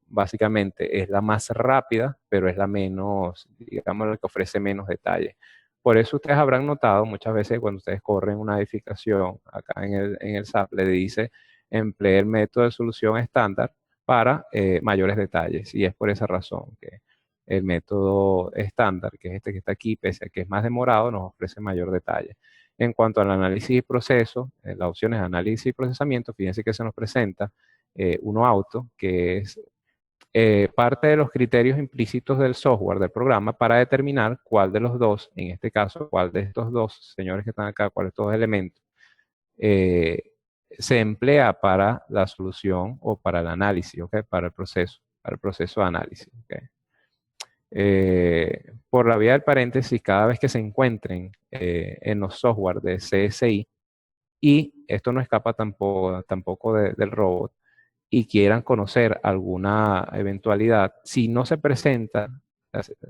básicamente es la más rápida, pero es la menos, digamos, la que ofrece menos detalle. Por eso ustedes habrán notado muchas veces cuando ustedes corren una edificación acá en el SAP, le dice emplee el método de solución estándar para mayores detalles. Y es por esa razón que el método estándar, que es este que está aquí, pese a que es más demorado, nos ofrece mayor detalle. En cuanto al análisis y proceso, las opciones de análisis y procesamiento, fíjense que se nos presenta uno auto, que es parte de los criterios implícitos del software, del programa, para determinar cuál de los dos, en este caso, cuál de estos dos señores que están acá, cuál de estos elementos, se emplea para la solución o para el análisis, ¿okay? Para el proceso de análisis. ¿Okay? Por la vía del paréntesis, cada vez que se encuentren en los software de CSI, y esto no escapa tampoco del robot, y quieran conocer alguna eventualidad, si no se presenta,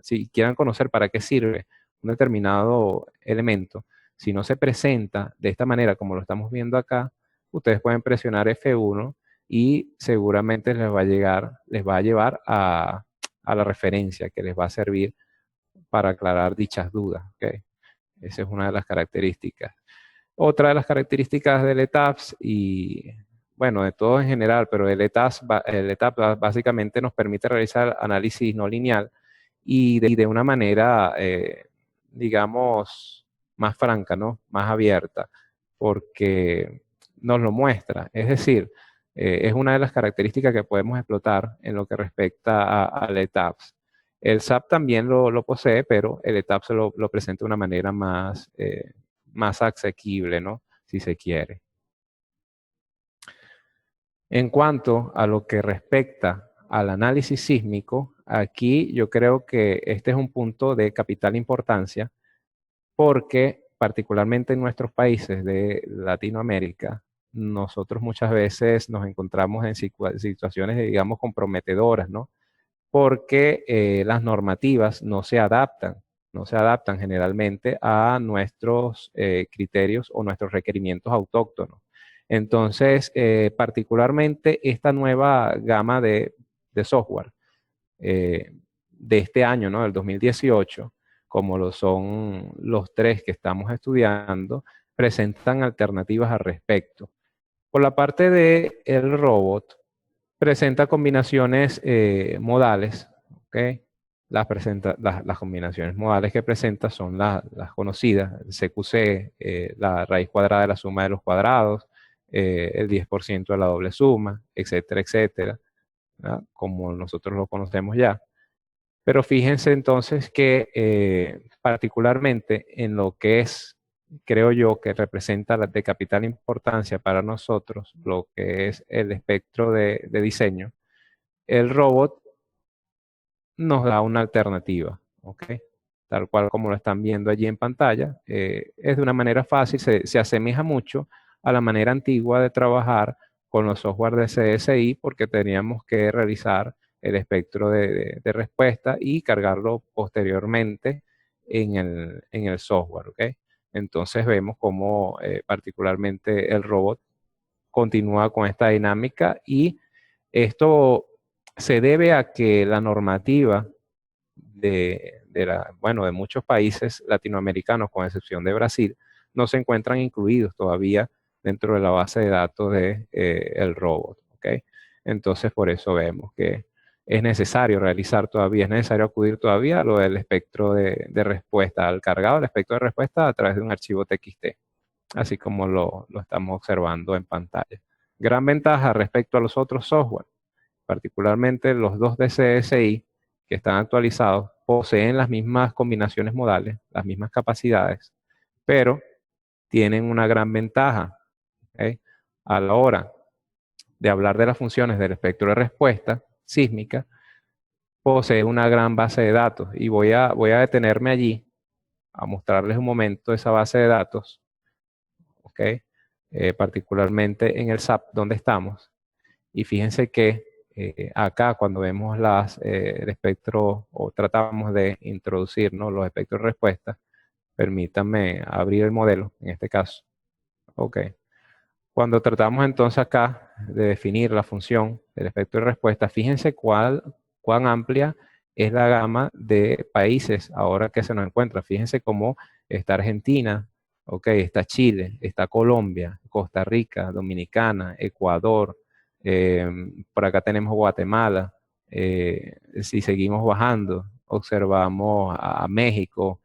si quieran conocer para qué sirve un determinado elemento, si no se presenta de esta manera como lo estamos viendo acá, ustedes pueden presionar F1 y seguramente les va a llevar a la referencia que les va a servir para aclarar dichas dudas. ¿Okay? Esa es una de las características. Otra de las características del ETAPS y bueno, de todo en general, pero el ETAPS básicamente nos permite realizar análisis no lineal y de una manera, digamos, más franca, ¿no? Más abierta, porque nos lo muestra. Es decir, es una de las características que podemos explotar en lo que respecta al ETAPS. El SAP también lo posee, pero el ETAP lo presenta de una manera más asequible, ¿no? Si se quiere. En cuanto a lo que respecta al análisis sísmico, aquí yo creo que este es un punto de capital importancia porque particularmente en nuestros países de Latinoamérica, nosotros muchas veces nos encontramos en situaciones, digamos, comprometedoras, ¿no? Porque las normativas no se adaptan generalmente a nuestros criterios o nuestros requerimientos autóctonos. Entonces, particularmente esta nueva gama de software de este año, ¿no? Del 2018, como lo son los tres que estamos estudiando, presentan alternativas al respecto. Por la parte del robot, presenta combinaciones modales, ¿ok? Las combinaciones modales que presenta son las conocidas, el CQC, la raíz cuadrada de la suma de los cuadrados, el 10% de la doble suma, etcétera, etcétera, ¿verdad? Como nosotros lo conocemos ya. Pero fíjense entonces que particularmente en lo que es, creo yo, que representa de capital importancia para nosotros, lo que es el espectro de diseño, el robot nos da una alternativa, ¿ok? Tal cual como lo están viendo allí en pantalla, es de una manera fácil, se asemeja mucho a la manera antigua de trabajar con los software de CSI porque teníamos que realizar el espectro de respuesta y cargarlo posteriormente en el software, ¿ok? Entonces vemos cómo particularmente el robot continúa con esta dinámica y esto se debe a que la normativa bueno, de muchos países latinoamericanos, con excepción de Brasil, no se encuentran incluidos todavía dentro de la base de datos de el robot, ¿ok? Entonces, por eso vemos que es necesario realizar todavía, es necesario acudir todavía a lo del espectro de respuesta, al cargado del espectro de respuesta a través de un archivo TXT, así como lo estamos observando en pantalla. Gran ventaja respecto a los otros software, particularmente los dos de CSI que están actualizados, poseen las mismas combinaciones modales, las mismas capacidades, pero tienen una gran ventaja, ¿ok? A la hora de hablar de las funciones del espectro de respuesta sísmica, posee una gran base de datos y voy a detenerme allí a mostrarles un momento esa base de datos, ¿ok? Particularmente en el SAP donde estamos. Y fíjense que acá cuando vemos el espectro o tratamos de introducir, ¿no?, los espectros de respuesta, permítanme abrir el modelo en este caso. Ok. Cuando tratamos entonces acá de definir la función del espectro de respuesta, fíjense cuán amplia es la gama de países ahora que se nos encuentra. Fíjense cómo está Argentina, ok, está Chile, está Colombia, Costa Rica, Dominicana, Ecuador, por acá tenemos Guatemala. Si seguimos bajando, observamos a México,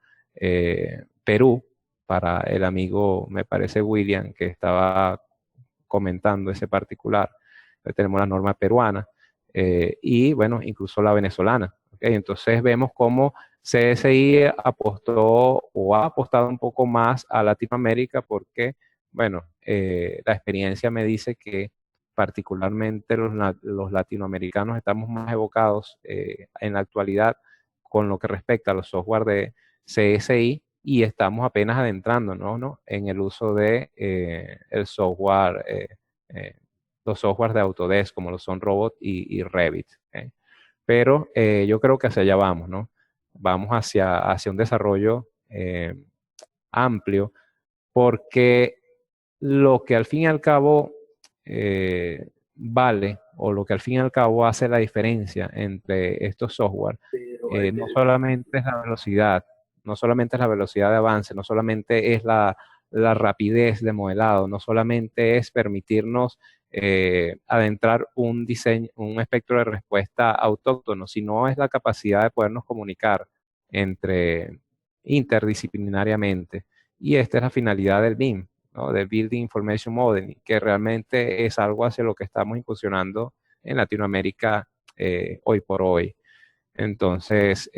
Perú, para el amigo, me parece William, que estaba comentando ese particular. Tenemos la norma peruana y, bueno, incluso la venezolana. ¿Okay? Entonces vemos cómo CSI apostó o ha apostado un poco más a Latinoamérica porque, bueno, la experiencia me dice que particularmente los latinoamericanos estamos más evocados en la actualidad con lo que respecta a los software de CSI y estamos apenas adentrándonos, ¿no?, en el uso de el software, los softwares de Autodesk como lo son Robot y Revit. ¿Okay? Pero yo creo que hacia allá vamos, ¿no? Vamos hacia un desarrollo amplio porque lo que al fin y al cabo vale o lo que al fin y al cabo hace la diferencia entre estos software no solamente es la velocidad, no solamente es la velocidad de avance, no solamente es la rapidez de modelado, no solamente es permitirnos adentrar un diseño, un espectro de respuesta autóctono, sino es la capacidad de podernos comunicar entre interdisciplinariamente. Y esta es la finalidad del BIM, ¿no?, del Building Information Modeling, que realmente es algo hacia lo que estamos incursionando en Latinoamérica hoy por hoy. Entonces,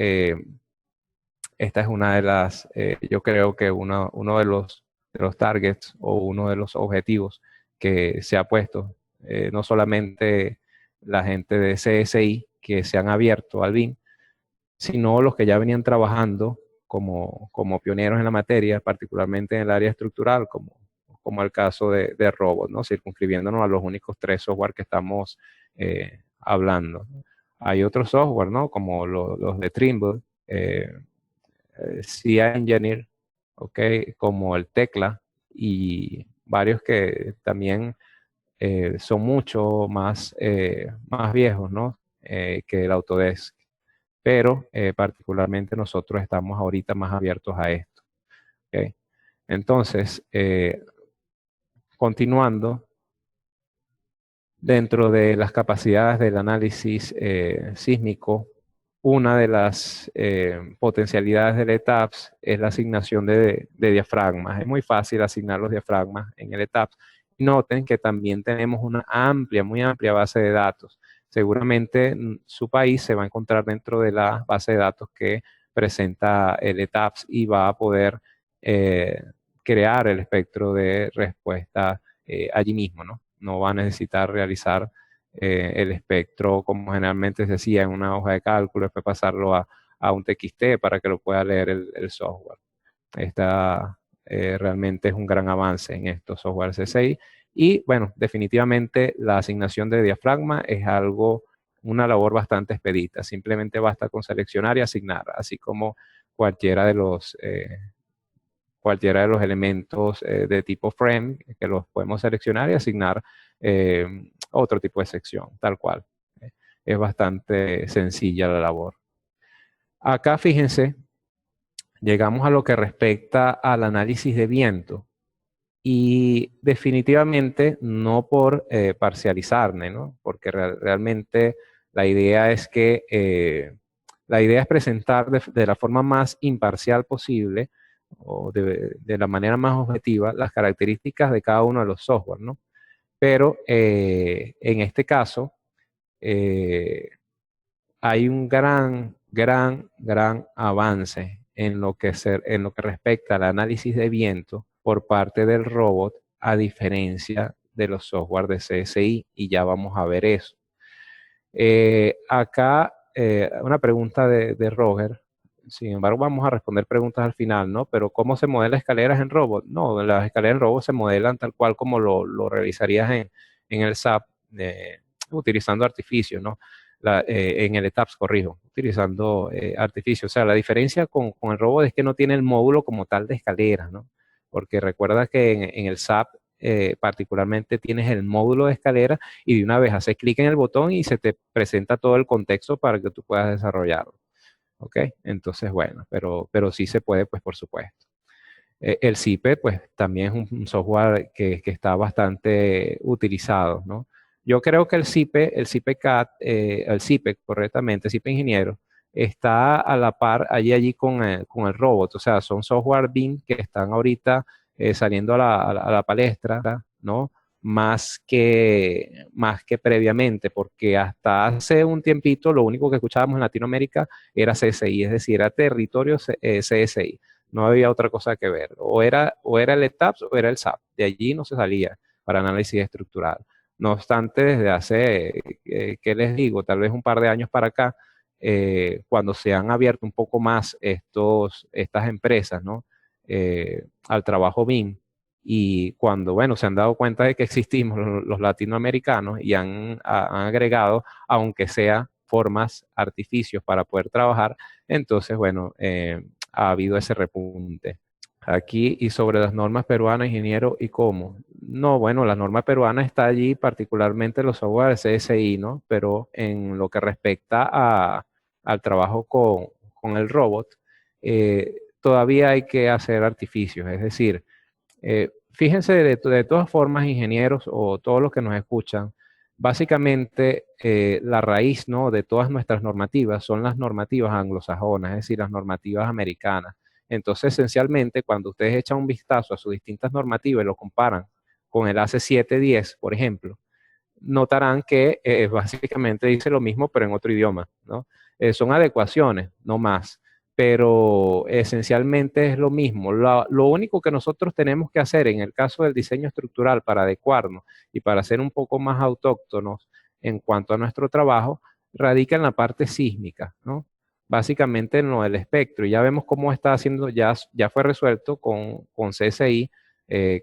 esta es una de las, yo creo que uno de los targets o uno de los objetivos que se ha puesto, no solamente la gente de CSI que se han abierto al BIM, sino los que ya venían trabajando como pioneros en la materia, particularmente en el área estructural, como el caso de Robot, ¿no? Circunscribiéndonos a los únicos 3 software que estamos hablando. Hay otros software, ¿no? Como los de Trimble, CI Engineer, ¿okay? Como el Tecla y varios que también son mucho más viejos, ¿no? Que el Autodesk. Pero particularmente nosotros estamos ahorita más abiertos a esto. ¿Okay? Entonces, continuando, dentro de las capacidades del análisis sísmico, una de las potencialidades del ETAPS es la asignación de diafragmas. Es muy fácil asignar los diafragmas en el ETAPS. Noten que también tenemos una muy amplia base de datos. Seguramente su país se va a encontrar dentro de la base de datos que presenta el ETAPS y va a poder crear el espectro de respuesta allí mismo, ¿no? No va a necesitar realizar el espectro como generalmente se hacía en una hoja de cálculo, después pasarlo a un TXT para que lo pueda leer el software. Esta realmente es un gran avance en estos software CSI. Y bueno, definitivamente la asignación de diafragma es una labor bastante expedita. Simplemente basta con seleccionar y asignar, así como cualquiera de los elementos de tipo frame, que los podemos seleccionar y asignar otro tipo de sección, tal cual. Es bastante sencilla la labor. Acá, fíjense, llegamos a lo que respecta al análisis de viento. Y definitivamente no por parcializarme, ¿no? Porque realmente la idea es presentar de la forma más imparcial posible o de la manera más objetiva las características de cada uno de los software, ¿no? Pero en este caso hay un gran avance en lo que respecta al análisis de viento por parte del robot, a diferencia de los software de CSI, y ya vamos a ver eso. Acá una pregunta de Roger. Sin embargo, vamos a responder preguntas al final, ¿no? Pero ¿cómo se modela escaleras en robot? No, las escaleras en robot se modelan tal cual como lo realizarías en el SAP, utilizando artificios, ¿no? En el ETAPS, corrijo, utilizando artificios. O sea, la diferencia con el robot es que no tiene el módulo como tal de escaleras, ¿no? Porque recuerda que en el SAP particularmente tienes el módulo de escalera y de una vez haces clic en el botón y se te presenta todo el contexto para que tú puedas desarrollarlo. ¿Ok? Entonces, bueno, pero sí se puede, pues por supuesto. El CIPE, pues también es un software que está bastante utilizado, ¿no? Yo creo que el CIPE CAD, el CIPE correctamente, CIPE Ingeniero, está a la par allí con el robot. O sea, son software BIM que están ahorita saliendo a la palestra, ¿no? Más que previamente, porque hasta hace un tiempito lo único que escuchábamos en Latinoamérica era CSI, es decir, era territorio CSI. No había otra cosa que ver. O era el ETAPS o era el SAP. De allí no se salía para análisis estructural. No obstante, desde hace, ¿qué les digo? Tal vez un par de años para acá, cuando se han abierto un poco más estas empresas, ¿no? Al trabajo BIM, y cuando, bueno, se han dado cuenta de que existimos los latinoamericanos y han agregado, aunque sea formas, artificios para poder trabajar, entonces, bueno, ha habido ese repunte. Aquí, y sobre las normas peruanas, ingeniero, ¿y cómo? No, bueno, la norma peruana está allí, particularmente los software CSI, ¿no? Pero en lo que respecta al trabajo con el robot, todavía hay que hacer artificios. Es decir, fíjense de todas formas, ingenieros o todos los que nos escuchan, básicamente la raíz, ¿no?, de todas nuestras normativas son las normativas anglosajonas, es decir, las normativas americanas. Entonces, esencialmente, cuando ustedes echan un vistazo a sus distintas normativas y lo comparan con el ACE 710, por ejemplo, notarán que básicamente dice lo mismo, pero en otro idioma, ¿no? Son adecuaciones, no más, pero esencialmente es lo mismo. Lo único que nosotros tenemos que hacer en el caso del diseño estructural para adecuarnos y para ser un poco más autóctonos en cuanto a nuestro trabajo, radica en la parte sísmica, ¿no? Básicamente en lo del espectro. Y ya vemos cómo está haciendo, ya fue resuelto con CSI,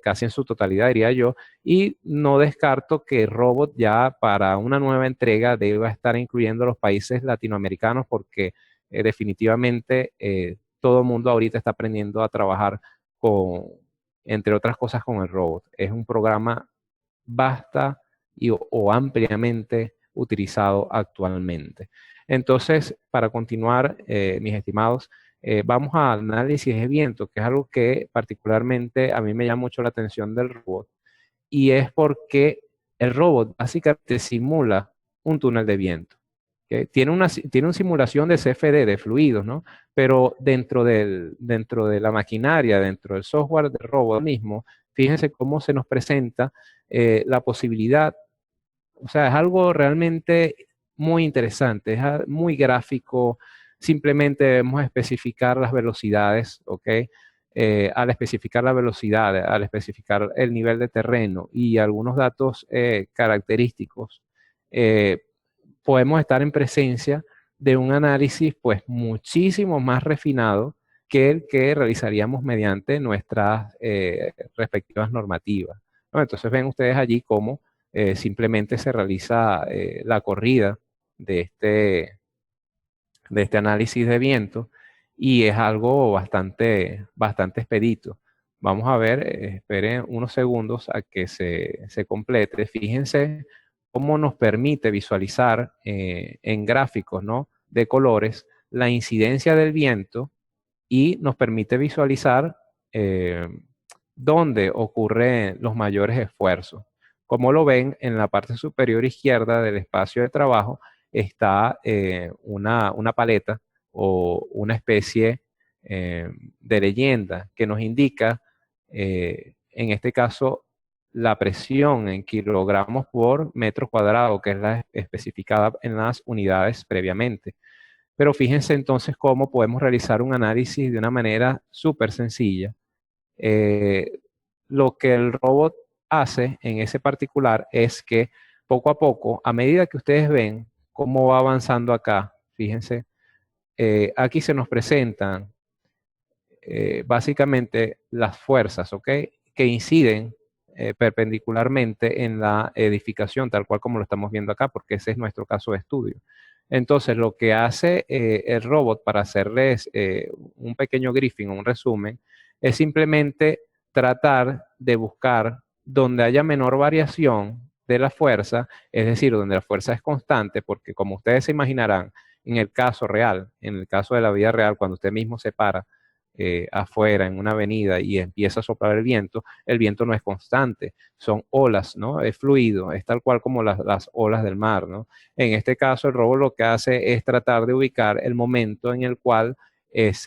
casi en su totalidad, diría yo, y no descarto que Robot ya para una nueva entrega deba estar incluyendo los países latinoamericanos porque definitivamente todo el mundo ahorita está aprendiendo a trabajar con, entre otras cosas, con el Robot. Es un programa vasta o ampliamente utilizado actualmente. Entonces, para continuar, mis estimados, vamos al análisis de viento, que es algo que particularmente a mí me llama mucho la atención del robot, y es porque el robot básicamente simula un túnel de viento. ¿Okay? Tiene una simulación de CFD, de fluidos, ¿no? Pero dentro de la maquinaria, dentro del software del robot mismo, fíjense cómo se nos presenta la posibilidad. O sea, es algo realmente muy interesante, es muy gráfico. Simplemente debemos especificar las velocidades, ¿ok? Al especificar la velocidad, al especificar el nivel de terreno y algunos datos característicos, eh, podemos estar en presencia de un análisis pues muchísimo más refinado que el que realizaríamos mediante nuestras respectivas normativas, ¿no? Entonces ven ustedes allí cómo simplemente se realiza la corrida de este análisis de viento y es algo bastante expedito. Vamos a ver, esperen unos segundos a que se complete. Fíjense cómo nos permite visualizar en gráficos, ¿no?, de colores la incidencia del viento y nos permite visualizar dónde ocurren los mayores esfuerzos. Como lo ven, en la parte superior izquierda del espacio de trabajo está una paleta o una especie de leyenda que nos indica, en este caso, la presión en kilogramos por metro cuadrado, que es la especificada en las unidades previamente. Pero fíjense entonces cómo podemos realizar un análisis de una manera súper sencilla. Lo que el robot hace en ese particular es que poco a poco, a medida que ustedes ven cómo va avanzando acá, fíjense, aquí se nos presentan básicamente las fuerzas, ¿ok?, que inciden perpendicularmente en la edificación, tal cual como lo estamos viendo acá, porque ese es nuestro caso de estudio. Entonces, lo que hace el robot para hacerles un pequeño briefing, un resumen, es simplemente tratar de buscar donde haya menor variación de la fuerza, es decir, donde la fuerza es constante, porque como ustedes se imaginarán, en el caso real, en el caso de la vida real, cuando usted mismo se para afuera en una avenida y empieza a soplar el viento no es constante, son olas, ¿no? Es fluido, es tal cual como las olas del mar, ¿no? En este caso, el robot lo que hace es tratar de ubicar el momento en el cual es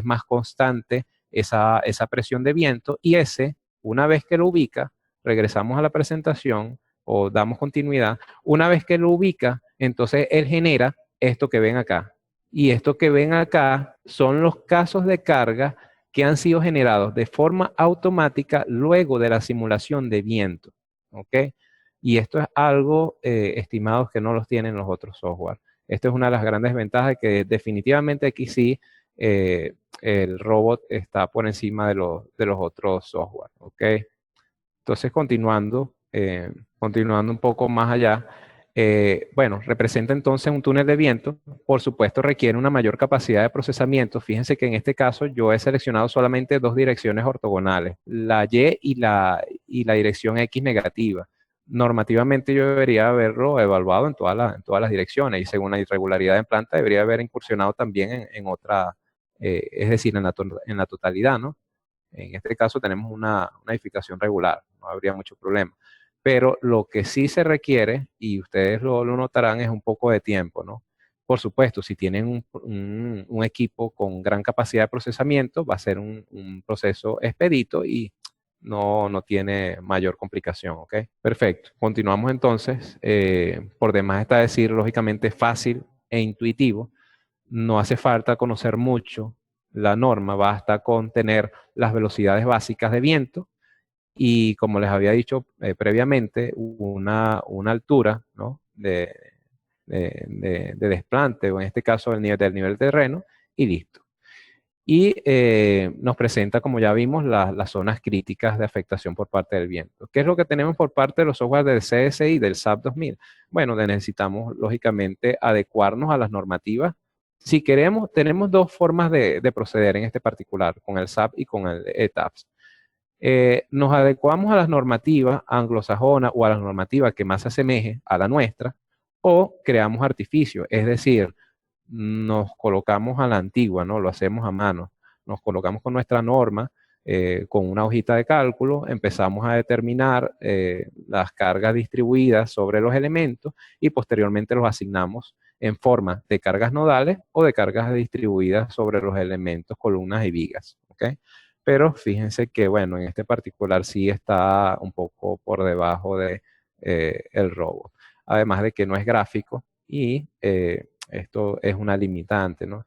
más constante esa presión de viento y una vez que lo ubica, regresamos a la presentación o damos continuidad, una vez que lo ubica, entonces él genera esto que ven acá. Y esto que ven acá son los casos de carga que han sido generados de forma automática luego de la simulación de viento, ¿ok? Y esto es algo, estimados, que no los tienen los otros software. Esto es una de las grandes ventajas, que definitivamente aquí sí el robot está por encima de los otros software, ¿ok? Entonces, continuando un poco más allá, bueno, representa entonces un túnel de viento. Por supuesto, requiere una mayor capacidad de procesamiento. Fíjense que en este caso yo he seleccionado solamente dos direcciones ortogonales, la Y y la dirección X negativa. Normativamente yo debería haberlo evaluado en todas las direcciones y según la irregularidad en planta debería haber incursionado también en otra, es decir, en la totalidad, ¿no? En este caso tenemos una edificación regular, no habría mucho problema. Pero lo que sí se requiere, y ustedes lo notarán, es un poco de tiempo, ¿no? Por supuesto, si tienen un equipo con gran capacidad de procesamiento, va a ser un proceso expedito y no tiene mayor complicación, ¿ok? Perfecto. Continuamos entonces. Por demás está decir, lógicamente, fácil e intuitivo. No hace falta conocer mucho la norma, basta con tener las velocidades básicas de viento y, como les había dicho previamente, una altura, ¿no? de desplante, o en este caso del nivel de terreno, y listo. Y nos presenta, como ya vimos, las zonas críticas de afectación por parte del viento. ¿Qué es lo que tenemos por parte de los software del CSI, del SAP 2000? Bueno, necesitamos, lógicamente, adecuarnos a las normativas. Si queremos, tenemos dos formas de proceder en este particular, con el SAP y con el ETAPS. Nos adecuamos a las normativas anglosajonas o a las normativas que más se asemeje a la nuestra, o creamos artificios, es decir, nos colocamos a la antigua, ¿no? Lo hacemos a mano. Nos colocamos con nuestra norma, con una hojita de cálculo, empezamos a determinar las cargas distribuidas sobre los elementos y posteriormente los asignamos en forma de cargas nodales o de cargas distribuidas sobre los elementos, columnas y vigas, ¿ok? Pero fíjense que, bueno, en este particular sí está un poco por debajo de el robot. Además de que no es gráfico y esto es una limitante, ¿no?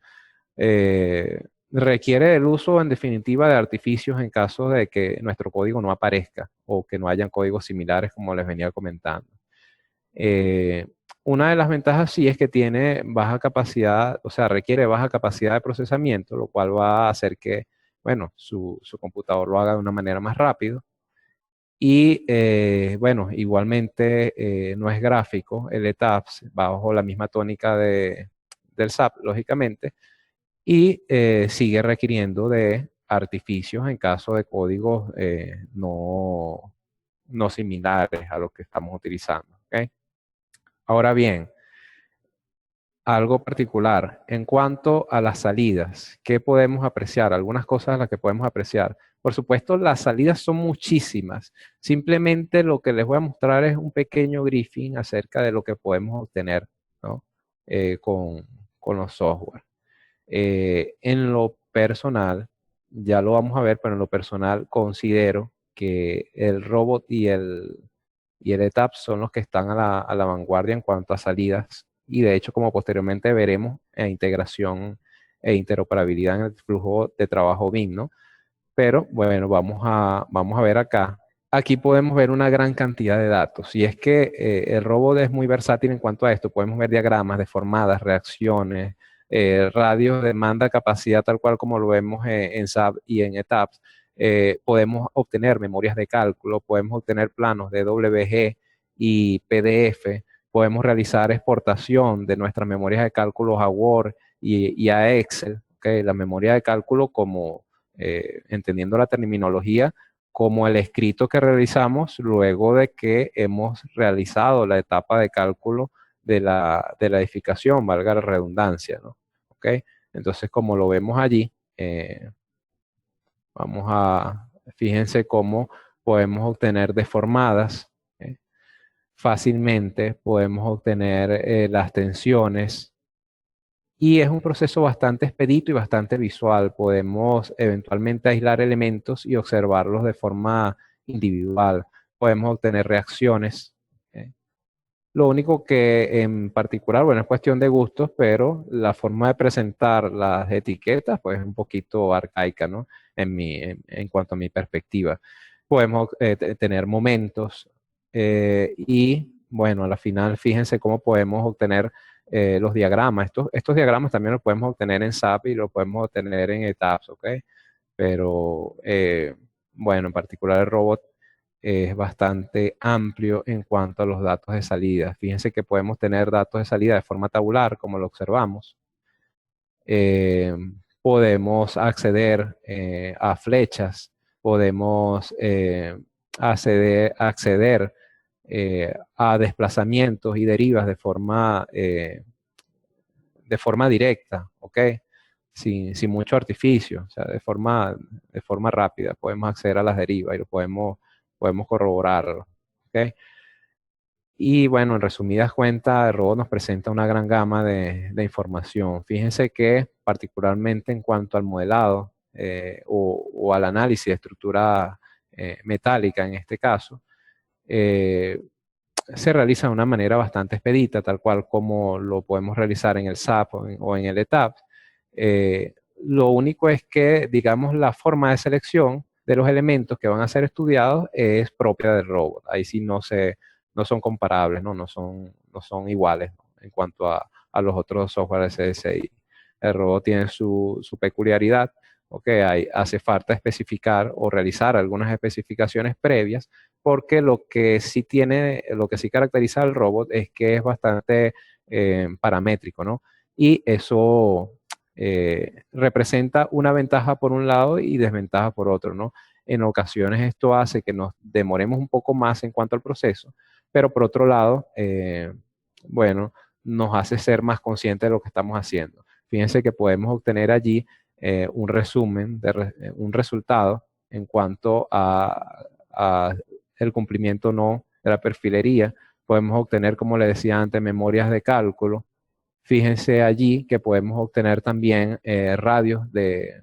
Requiere el uso, en definitiva, de artificios en caso de que nuestro código no aparezca o que no hayan códigos similares, como les venía comentando. Una de las ventajas sí es que tiene baja capacidad, o sea, requiere baja capacidad de procesamiento, lo cual va a hacer que, bueno, su computador lo haga de una manera más rápido. Y bueno, igualmente no es gráfico, el ETAPS va bajo la misma tónica del SAP, lógicamente, y sigue requiriendo de artificios en caso de códigos no similares a los que estamos utilizando, ¿ok? Ahora bien, algo particular en cuanto a las salidas, ¿qué podemos apreciar? Algunas cosas las que podemos apreciar. Por supuesto, las salidas son muchísimas. Simplemente lo que les voy a mostrar es un pequeño briefing acerca de lo que podemos obtener, ¿no? Con los software. En lo personal, ya lo vamos a ver, pero en lo personal considero que el robot y el ETAP son los que están a la vanguardia en cuanto a salidas, y de hecho, como posteriormente veremos, integración e interoperabilidad en el flujo de trabajo BIM, ¿no? Pero bueno, vamos a ver acá. Aquí podemos ver una gran cantidad de datos, y es que el robot es muy versátil en cuanto a esto. Podemos ver diagramas deformadas, reacciones, radios, demanda, capacidad, tal cual como lo vemos en SAP y en ETAPS. Podemos obtener memorias de cálculo, podemos obtener planos de WG y PDF, podemos realizar exportación de nuestras memorias de cálculo a Word y a Excel, ¿okay? La memoria de cálculo, como entendiendo la terminología, como el escrito que realizamos luego de que hemos realizado la etapa de cálculo de la edificación, valga la redundancia, ¿no? ¿Ok? Entonces, como lo vemos allí, fíjense cómo podemos obtener deformadas, ¿eh? Fácilmente podemos obtener las tensiones, y es un proceso bastante expedito y bastante visual. Podemos eventualmente aislar elementos y observarlos de forma individual. Podemos obtener reacciones. Lo único que en particular, bueno, es cuestión de gustos, pero la forma de presentar las etiquetas, pues es un poquito arcaica, ¿no? En cuanto a mi perspectiva. Podemos tener momentos y, bueno, a la final, fíjense cómo podemos obtener los diagramas. Estos diagramas también los podemos obtener en SAP y los podemos obtener en ETAPS, ¿ok? Pero, bueno, en particular el robot es bastante amplio en cuanto a los datos de salida. Fíjense que podemos tener datos de salida de forma tabular, como lo observamos. Podemos acceder a flechas, podemos acceder a desplazamientos y derivas de forma directa, ¿ok? Sin mucho artificio, o sea, de forma rápida. Podemos acceder a las derivas y lo podemos corroborarlo, ¿ok? Y bueno, en resumidas cuentas, el robot nos presenta una gran gama de información. Fíjense que particularmente en cuanto al modelado o al análisis de estructura metálica en este caso, se realiza de una manera bastante expedita, tal cual como lo podemos realizar en el SAP o en el ETAP. Lo único es que, digamos, la forma de selección de los elementos que van a ser estudiados es propia del robot. Ahí sí no son comparables, no son iguales, ¿no? En cuanto a los otros software CSI. El robot tiene su peculiaridad. Hace falta especificar o realizar algunas especificaciones previas, porque lo que sí caracteriza al robot es que es bastante paramétrico, ¿no? Y eso representa una ventaja por un lado y desventaja por otro, ¿no? En ocasiones esto hace que nos demoremos un poco más en cuanto al proceso, pero por otro lado, bueno, nos hace ser más conscientes de lo que estamos haciendo. Fíjense que podemos obtener allí un resumen, un resultado en cuanto a el cumplimiento o no de la perfilería. Podemos obtener, como le decía antes, memorias de cálculo. Fíjense allí que podemos obtener también radios de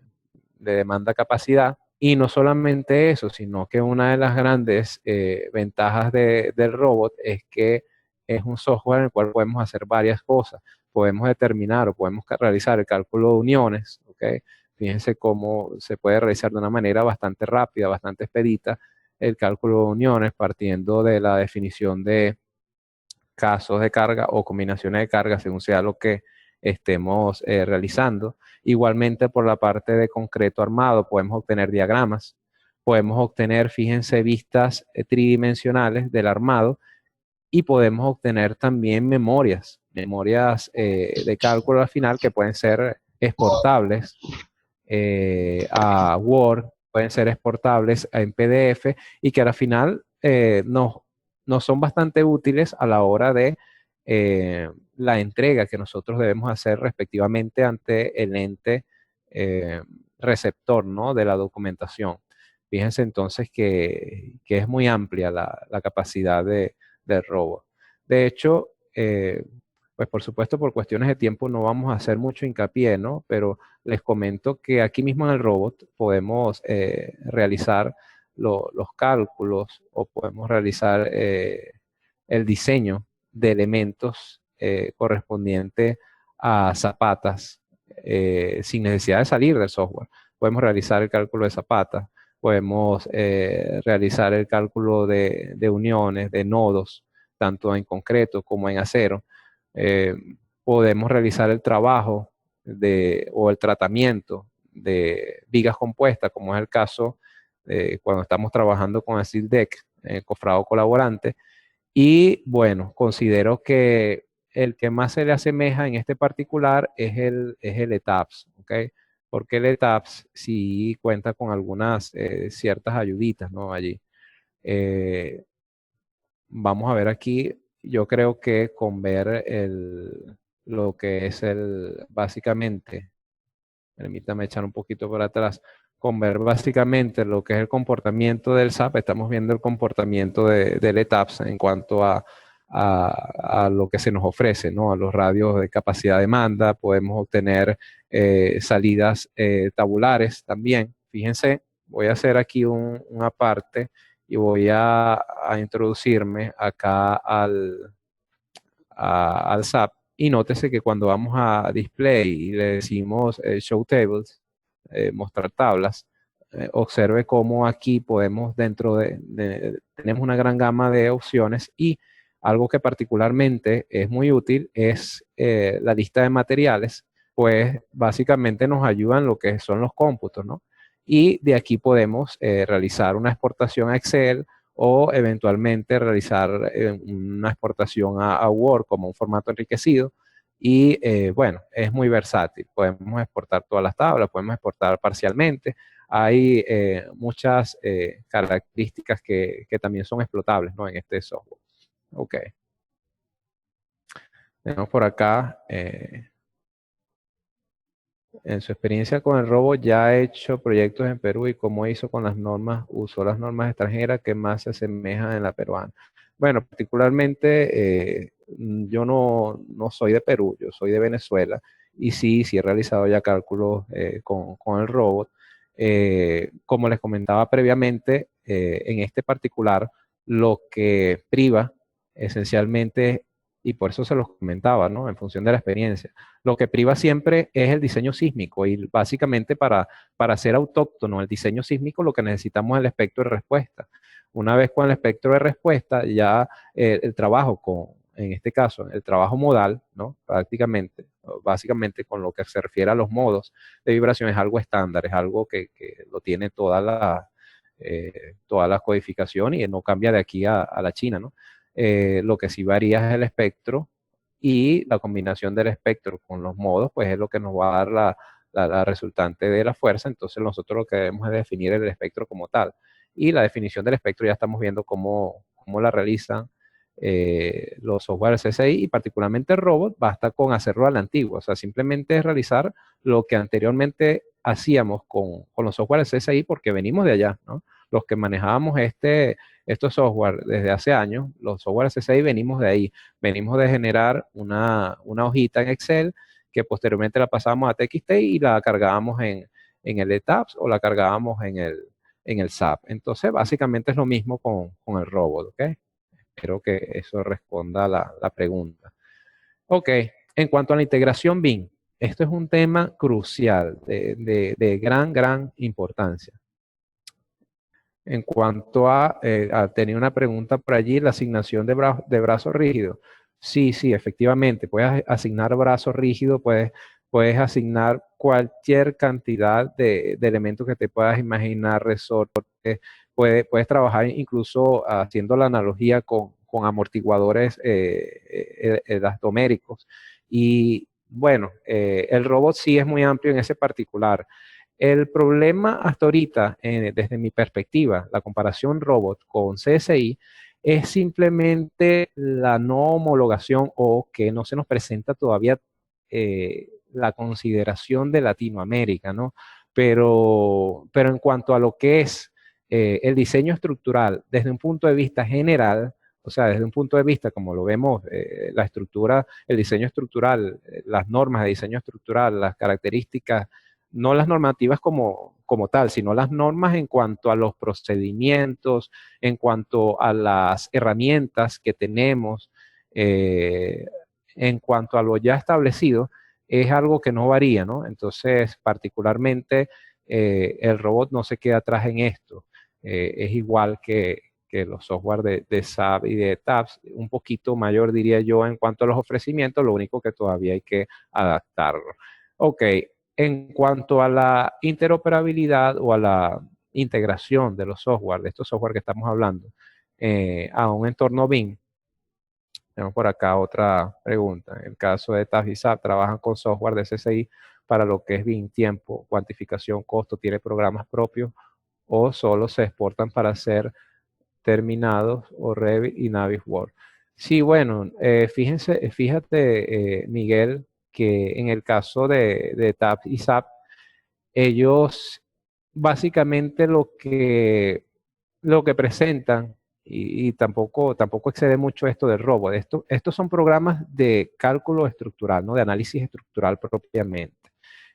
demanda capacidad. Y no solamente eso, sino que una de las grandes ventajas del robot es que es un software en el cual podemos hacer varias cosas. Podemos determinar o podemos realizar el cálculo de uniones, ¿okay? Fíjense cómo se puede realizar de una manera bastante rápida, bastante expedita, el cálculo de uniones partiendo de la definición de casos de carga o combinaciones de carga, según sea lo que estemos realizando. Igualmente, por la parte de concreto armado, podemos obtener diagramas, podemos obtener, fíjense, vistas tridimensionales del armado, y podemos obtener también memorias de cálculo al final que pueden ser exportables a Word, pueden ser exportables en PDF, y que al final nos son bastante útiles a la hora de la entrega que nosotros debemos hacer respectivamente ante el ente receptor, ¿no?, de la documentación. Fíjense entonces que es muy amplia la capacidad del robot. De hecho, pues por supuesto por cuestiones de tiempo no vamos a hacer mucho hincapié, ¿no? Pero les comento que aquí mismo en el robot podemos realizar los cálculos o podemos realizar el diseño de elementos correspondientes a zapatas sin necesidad de salir del software. Podemos realizar el cálculo de zapatas, podemos realizar el cálculo de uniones, de nodos, tanto en concreto como en acero. Podemos realizar el trabajo o el tratamiento de vigas compuestas, como es el caso cuando estamos trabajando con el Steel Deck, cofrado colaborante. Y bueno, considero que el que más se le asemeja en este particular es el ETAPS, ¿ok? Porque el ETAPS sí cuenta con algunas ciertas ayuditas, ¿no? Allí. Vamos a ver aquí, yo creo que con ver lo que es básicamente, permítame echar un poquito para atrás, con ver básicamente lo que es el comportamiento del SAP, estamos viendo el comportamiento del ETAPS en cuanto a lo que se nos ofrece, ¿no? A los radios de capacidad demanda, podemos obtener salidas tabulares también. Fíjense, voy a hacer aquí una parte y voy a introducirme acá al SAP. Y nótese que cuando vamos a display y le decimos show tables, mostrar tablas, observe cómo aquí podemos tenemos una gran gama de opciones, y algo que particularmente es muy útil es la lista de materiales, pues básicamente nos ayudan lo que son los cómputos, ¿no? Y de aquí podemos realizar una exportación a Excel o eventualmente realizar una exportación a Word como un formato enriquecido. Y bueno, es muy versátil. Podemos exportar todas las tablas, podemos exportar parcialmente. Hay muchas características que también son explotables, ¿no?, en este software. Ok. Tenemos por acá, en su experiencia con el robot, ya ha hecho proyectos en Perú, y cómo hizo con las normas, usó las normas extranjeras que más se asemejan en la peruana. Bueno, particularmente yo no soy de Perú, yo soy de Venezuela, y sí he realizado ya cálculos con el robot. Como les comentaba previamente, en este particular, lo que priva esencialmente, y por eso se los comentaba, ¿no? En función de la experiencia, lo que priva siempre es el diseño sísmico y básicamente para ser autóctono el diseño sísmico lo que necesitamos es el espectro de respuesta. Una vez con el espectro de respuesta, ya el trabajo en este caso, el trabajo modal, ¿no? Prácticamente, básicamente con lo que se refiere a los modos de vibración es algo estándar, es algo que lo tiene toda la codificación y no cambia de aquí a la China, ¿no? Lo que sí varía es el espectro y la combinación del espectro con los modos, pues es lo que nos va a dar la resultante de la fuerza. Entonces nosotros lo que debemos es definir el espectro como tal. Y la definición del espectro ya estamos viendo cómo la realizan los software CSI y particularmente el robot, basta con hacerlo a la antigua. O sea, simplemente es realizar lo que anteriormente hacíamos con los software CSI porque venimos de allá, ¿no? Los que manejábamos estos software desde hace años, los software CSI venimos de ahí, venimos de generar una hojita en Excel que posteriormente la pasábamos a TXT y la cargábamos en el ETABS o la cargábamos en el SAP. Entonces, básicamente es lo mismo con el robot, ¿ok? Espero que eso responda a la pregunta. Ok, en cuanto a la integración BIM, esto es un tema crucial, de gran importancia. En cuanto tenía una pregunta por allí, la asignación de brazos rígidos. Sí, efectivamente, puedes asignar brazos rígidos, puedes asignar cualquier cantidad de elementos que te puedas imaginar, resortes, puedes trabajar incluso haciendo la analogía con amortiguadores elastoméricos. Y bueno, el robot sí es muy amplio en ese particular. El problema hasta ahorita, desde mi perspectiva, la comparación robot con CSI, es simplemente la no homologación o que no se nos presenta todavía la consideración de Latinoamérica, ¿no? Pero en cuanto a lo que es el diseño estructural desde un punto de vista general, o sea, desde un punto de vista, como lo vemos, la estructura, el diseño estructural, las normas de diseño estructural, las características, no las normativas como tal, sino las normas en cuanto a los procedimientos, en cuanto a las herramientas que tenemos, en cuanto a lo ya establecido, es algo que no varía, ¿no? Entonces, particularmente, el robot no se queda atrás en esto. Es igual que los software de SAP y de TAPS, un poquito mayor diría yo en cuanto a los ofrecimientos, lo único que todavía hay que adaptarlo. Ok, en cuanto a la interoperabilidad o a la integración de los software, de estos software que estamos hablando, a un entorno BIM, tenemos por acá otra pregunta. En el caso de TAF y SAP, trabajan con software de CSI para lo que es BIM, tiempo, cuantificación, costo, tiene programas propios o solo se exportan para ser terminados o Revit y Navisworks. Sí, bueno, fíjate, Miguel, que en el caso de TAP y SAP, ellos básicamente lo que presentan, y tampoco excede mucho esto del robot, estos son programas de cálculo estructural, ¿no? De análisis estructural propiamente.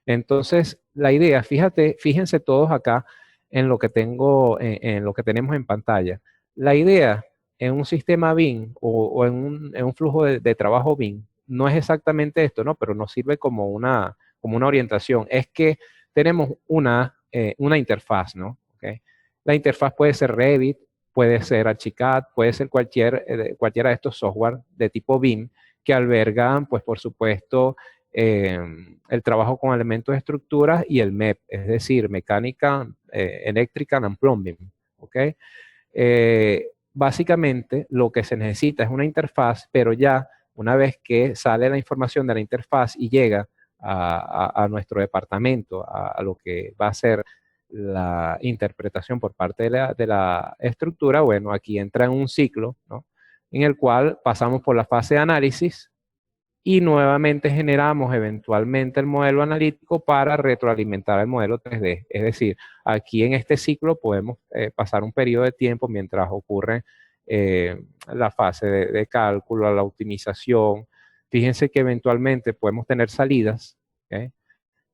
Entonces, la idea, fíjense todos acá en lo que en lo que tenemos en pantalla. La idea en un sistema BIM o en un flujo de trabajo BIM no es exactamente esto, ¿no? Pero nos sirve como como una orientación. Es que tenemos una interfaz, ¿no? ¿Okay? La interfaz puede ser Revit, puede ser Archicad, puede ser cualquiera de estos software de tipo BIM que albergan, pues por supuesto, el trabajo con elementos de estructuras y el MEP, es decir, mecánica, electrical and plumbing. ¿Okay? Básicamente lo que se necesita es una interfaz, pero ya una vez que sale la información de la interfaz y llega a nuestro departamento, a lo que va a ser la interpretación por parte de la estructura, bueno, aquí entra en un ciclo, ¿no? En el cual pasamos por la fase de análisis y nuevamente generamos eventualmente el modelo analítico para retroalimentar el modelo 3D. Es decir, aquí en este ciclo podemos pasar un periodo de tiempo mientras ocurre la fase de cálculo, la optimización. Fíjense que eventualmente podemos tener salidas. ¿Okay?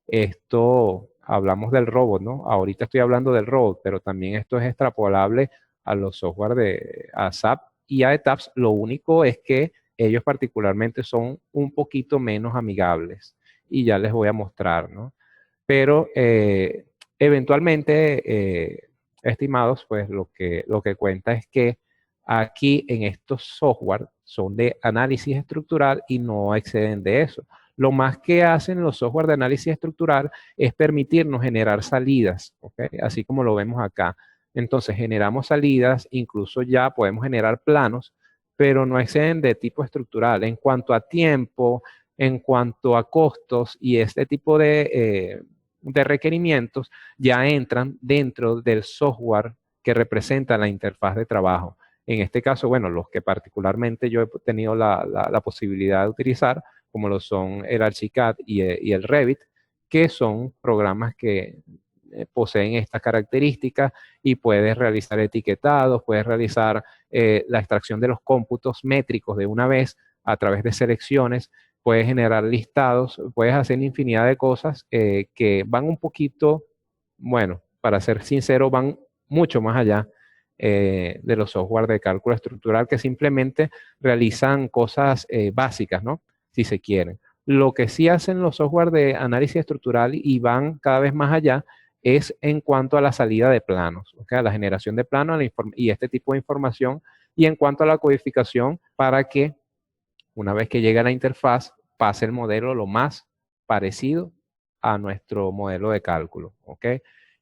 Esto hablamos del robot, ¿no? Ahorita estoy hablando del robot, pero también esto es extrapolable a los software de SAP y a ETAPS. Lo único es que ellos particularmente son un poquito menos amigables y ya les voy a mostrar, ¿no? Pero eventualmente, estimados, pues lo que cuenta es que aquí en estos software son de análisis estructural y no exceden de eso. Lo más que hacen los software de análisis estructural es permitirnos generar salidas, ¿okay? Así como lo vemos acá. Entonces generamos salidas, incluso ya podemos generar planos, pero no exceden de tipo estructural. En cuanto a tiempo, en cuanto a costos y este tipo de requerimientos, ya entran dentro del software que representa la interfaz de trabajo. En este caso, bueno, los que particularmente yo he tenido la posibilidad de utilizar, como lo son el Archicad y el Revit, que son programas que poseen estas características y puedes realizar etiquetados, puedes realizar la extracción de los cómputos métricos de una vez a través de selecciones, puedes generar listados, puedes hacer infinidad de cosas que van un poquito, bueno, para ser sincero, van mucho más allá de los software de cálculo estructural que simplemente realizan cosas básicas, ¿no? Si se quieren. Lo que sí hacen los software de análisis estructural y van cada vez más allá es en cuanto a la salida de planos, ¿okay? A la generación de planos y este tipo de información, y en cuanto a la codificación para que una vez que llegue a la interfaz pase el modelo lo más parecido a nuestro modelo de cálculo, ¿ok?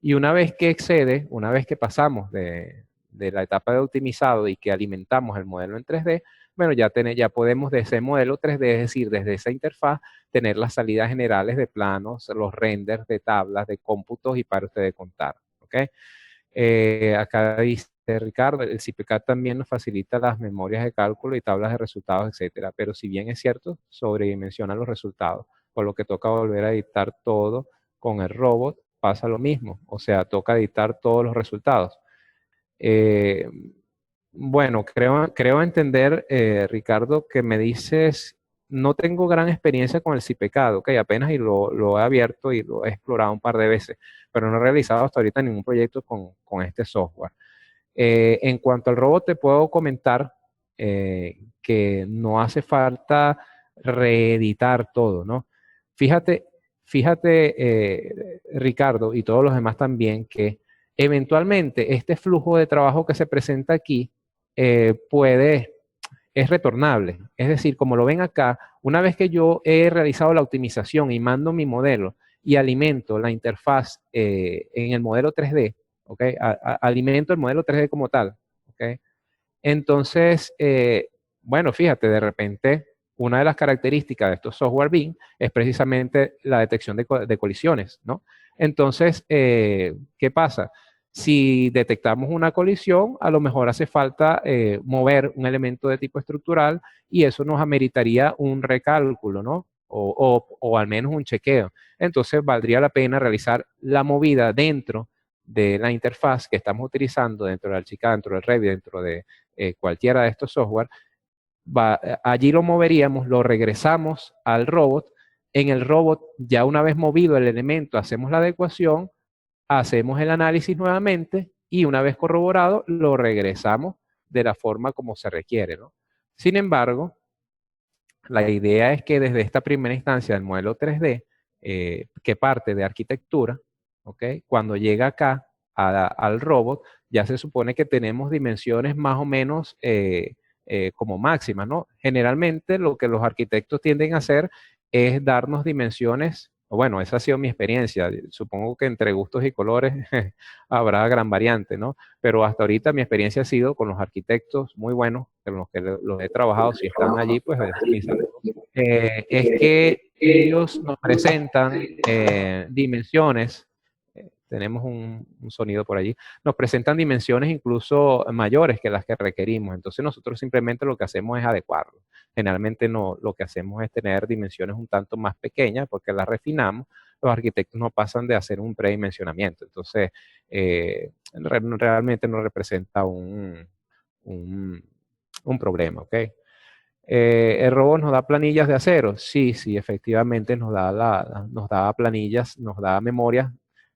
Y una vez que excede, una vez que pasamos de la etapa de optimizado y que alimentamos el modelo en 3D, bueno, ya podemos de ese modelo 3D, es decir, desde esa interfaz, tener las salidas generales de planos, los renders de tablas, de cómputos y para usted de contar, ¿ok? Acá dice Ricardo, el CIPCAT también nos facilita las memorias de cálculo y tablas de resultados, etcétera. Pero si bien es cierto, sobredimensiona los resultados, por lo que toca volver a editar todo con el robot, pasa lo mismo. O sea, toca editar todos los resultados. Eh, bueno, creo entender, Ricardo, que me dices, no tengo gran experiencia con el CIPCAD, ok, apenas y lo he abierto y lo he explorado un par de veces, pero no he realizado hasta ahorita ningún proyecto con este software. En cuanto al robot, te puedo comentar que no hace falta reeditar todo, ¿no? Fíjate, Ricardo, y todos los demás también, que eventualmente este flujo de trabajo que se presenta aquí es retornable. Es decir, como lo ven acá, una vez que yo he realizado la optimización y mando mi modelo y alimento la interfaz en el modelo 3D, ¿ok? Alimento el modelo 3D como tal, ¿ok? Entonces, bueno, fíjate, de repente, una de las características de estos software BIM es precisamente la detección de colisiones, ¿no? Entonces, ¿qué pasa? Si detectamos una colisión, a lo mejor hace falta mover un elemento de tipo estructural y eso nos ameritaría un recálculo, ¿no? O al menos un chequeo. Entonces, valdría la pena realizar la movida dentro de la interfaz que estamos utilizando, dentro del Archicad, dentro del Revit, dentro de cualquiera de estos software, allí lo moveríamos, lo regresamos al robot. En el robot, ya una vez movido el elemento, hacemos la adecuación, hacemos el análisis nuevamente y una vez corroborado, lo regresamos de la forma como se requiere, ¿no? Sin embargo, la idea es que desde esta primera instancia del modelo 3D, que parte de arquitectura, ¿ok? Cuando llega acá al robot, ya se supone que tenemos dimensiones más o menos como máximas, ¿no? Generalmente lo que los arquitectos tienden a hacer es darnos dimensiones, o bueno, esa ha sido mi experiencia. Supongo que entre gustos y colores habrá gran variante, ¿no? Pero hasta ahorita mi experiencia ha sido con los arquitectos muy buenos, con los que los he trabajado, si están allí, pues es que ellos nos presentan dimensiones, tenemos un sonido por allí, nos presentan dimensiones incluso mayores que las que requerimos. Entonces nosotros simplemente lo que hacemos es adecuarlo. Generalmente no, lo que hacemos es tener dimensiones un tanto más pequeñas porque las refinamos. Los arquitectos no pasan de hacer un predimensionamiento. Entonces, realmente no representa un problema, ¿ok? El robot nos da planillas de acero. Sí, sí, efectivamente nos da planillas, nos da memorias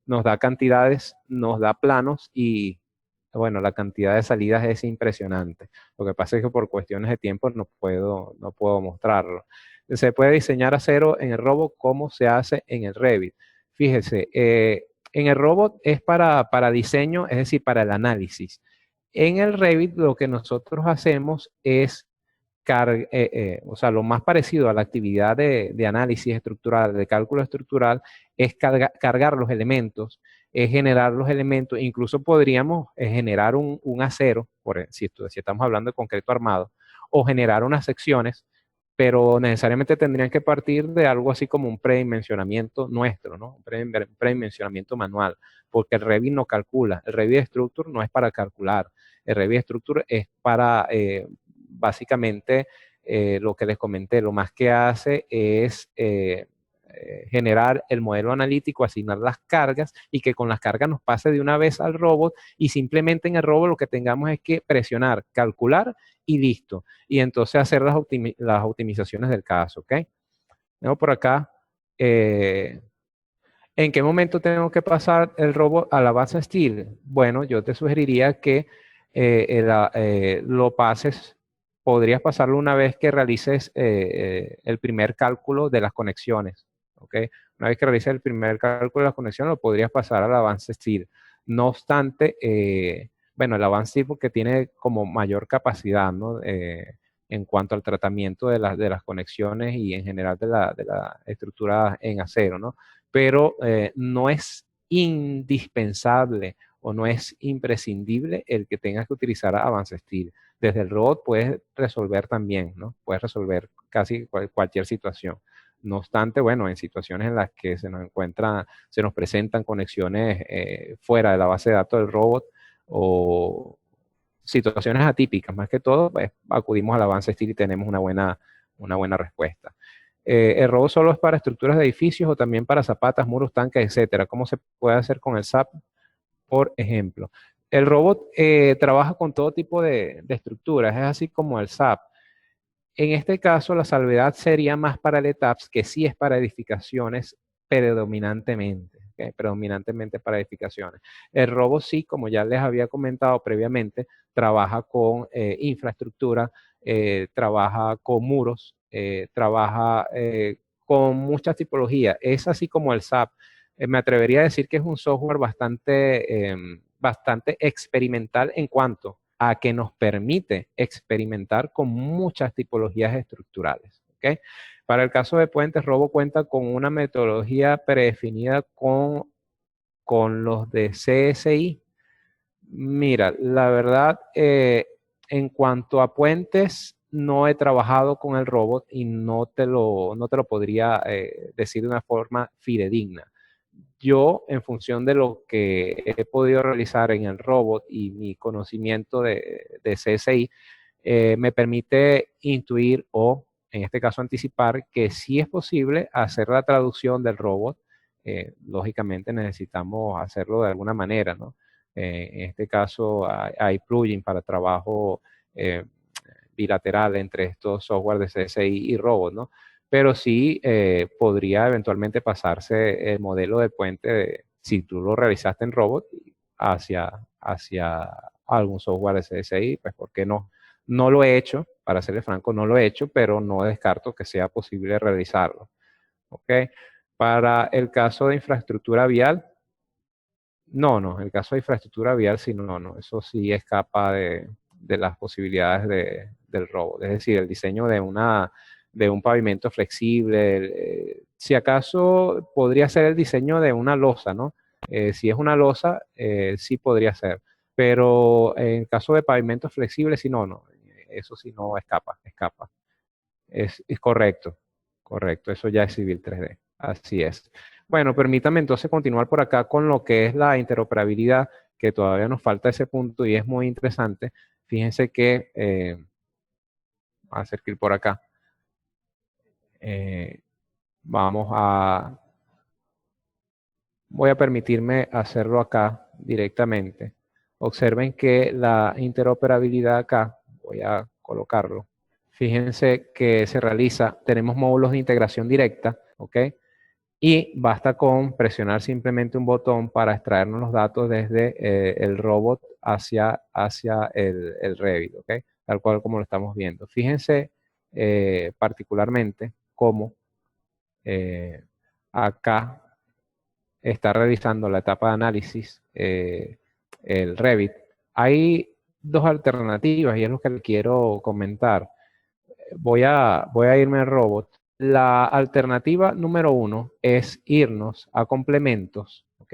nos da cantidades, nos da planos y, bueno, la cantidad de salidas es impresionante. Lo que pasa es que por cuestiones de tiempo no puedo mostrarlo. Se puede diseñar acero en el robot como se hace en el Revit. Fíjese, en el robot es para diseño, es decir, para el análisis. En el Revit lo que nosotros hacemos es o sea, lo más parecido a la actividad de análisis estructural, de cálculo estructural, es cargar los elementos, es generar los elementos. Incluso podríamos generar un acero, si estamos hablando de concreto armado, o generar unas secciones, pero necesariamente tendrían que partir de algo así como un predimensionamiento nuestro, ¿no? Un predimensionamiento manual, porque el Revit no calcula. El Revit Structure no es para calcular. El Revit Structure es para, básicamente, lo que les comenté, lo más que hace es generar el modelo analítico, asignar las cargas y que con las cargas nos pase de una vez al robot y simplemente en el robot lo que tengamos es que presionar, calcular y listo. Y entonces hacer las optimizaciones del caso, ¿ok? Tengo por acá, ¿en qué momento tengo que pasar el robot a la base Steel? Bueno, yo te sugeriría que lo pases, podrías pasarlo una vez que realices el primer cálculo de las conexiones, ¿ok? Una vez que realices el primer cálculo de las conexiones, lo podrías pasar al Advanced Steel. No obstante, bueno, el Advanced Steel porque tiene como mayor capacidad, ¿no? En cuanto al tratamiento de las conexiones y en general de la estructura en acero, ¿no? Pero no es indispensable o no es imprescindible el que tengas que utilizar Advanced Steel. Desde el robot puedes resolver también, ¿no? Puedes resolver casi cualquier situación. No obstante, bueno, en situaciones en las que se nos presentan conexiones fuera de la base de datos del robot o situaciones atípicas, más que todo, pues acudimos al Advanced Steel y tenemos una buena respuesta. ¿El robot solo es para estructuras de edificios o también para zapatas, muros, tanques, etcétera? ¿Cómo se puede hacer con el SAP, por ejemplo? El robot trabaja con todo tipo de estructuras, es así como el SAP. En este caso, la salvedad sería más para el ETAPS, que sí es para edificaciones predominantemente, ¿okay? Predominantemente para edificaciones. El robot sí, como ya les había comentado previamente, trabaja con infraestructura, trabaja con muros, trabaja con muchas tipologías. Es así como el SAP. Me atrevería a decir que es un software bastante experimental en cuanto a que nos permite experimentar con muchas tipologías estructurales, ¿okay? Para el caso de puentes, Robo cuenta con una metodología predefinida con los de CSI. Mira, la verdad, en cuanto a puentes, no he trabajado con el robot y no te lo podría decir de una forma fidedigna. Yo, en función de lo que he podido realizar en el robot y mi conocimiento de CSI, me permite intuir o, en este caso, anticipar que sí es posible hacer la traducción del robot. Lógicamente necesitamos hacerlo de alguna manera, ¿no? En este caso hay plugin para trabajo bilateral entre estos software de CSI y robot, ¿no? Pero sí podría eventualmente pasarse el modelo de puente, si tú lo realizaste en robot, hacia algún software de CSI, pues ¿por qué no? No lo he hecho, para serle franco, no lo he hecho, pero no descarto que sea posible realizarlo. ¿Ok? Para el caso de infraestructura vial, no, el caso de infraestructura vial sí, no, eso sí escapa de las posibilidades del robot. Es decir, el diseño de un pavimento flexible, si acaso podría ser el diseño de una losa, ¿no? Si es una losa, sí podría ser, pero en caso de pavimentos flexibles, sí, no, eso sí no escapa. Es correcto, eso ya es Civil 3D, así es. Bueno, permítame entonces continuar por acá con lo que es la interoperabilidad, que todavía nos falta ese punto y es muy interesante. Fíjense que, voy a hacer clic por acá. Vamos a, voy a permitirme hacerlo acá directamente. Observen que la interoperabilidad acá, voy a colocarlo. Fíjense que se realiza, tenemos módulos de integración directa, ¿ok? y basta con presionar simplemente un botón para extraernos los datos desde el robot hacia el Revit, ¿ok? Tal cual como lo estamos viendo. Fíjense particularmente cómo acá está realizando la etapa de análisis el Revit. Hay dos alternativas y es lo que le quiero comentar. Voy a irme al robot. La alternativa número 1 es irnos a complementos, ¿ok?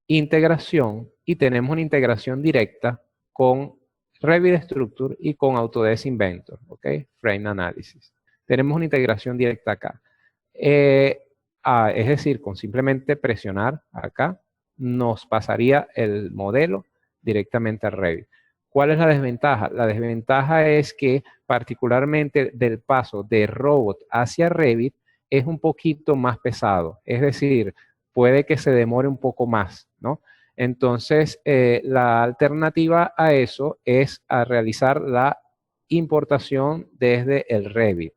Integración, y tenemos una integración directa con Revit Structure y con Autodesk Inventor, ¿ok? Frame Analysis. Tenemos una integración directa acá. Es decir, con simplemente presionar acá, nos pasaría el modelo directamente al Revit. ¿Cuál es la desventaja? La desventaja es que particularmente del paso de robot hacia Revit es un poquito más pesado. Es decir, puede que se demore un poco más, ¿no? Entonces, la alternativa a eso es a realizar la importación desde el Revit.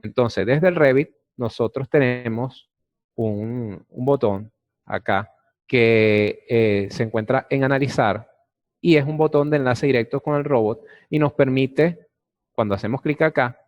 Entonces, desde el Revit, nosotros tenemos un botón acá que se encuentra en analizar y es un botón de enlace directo con el robot y nos permite, cuando hacemos clic acá,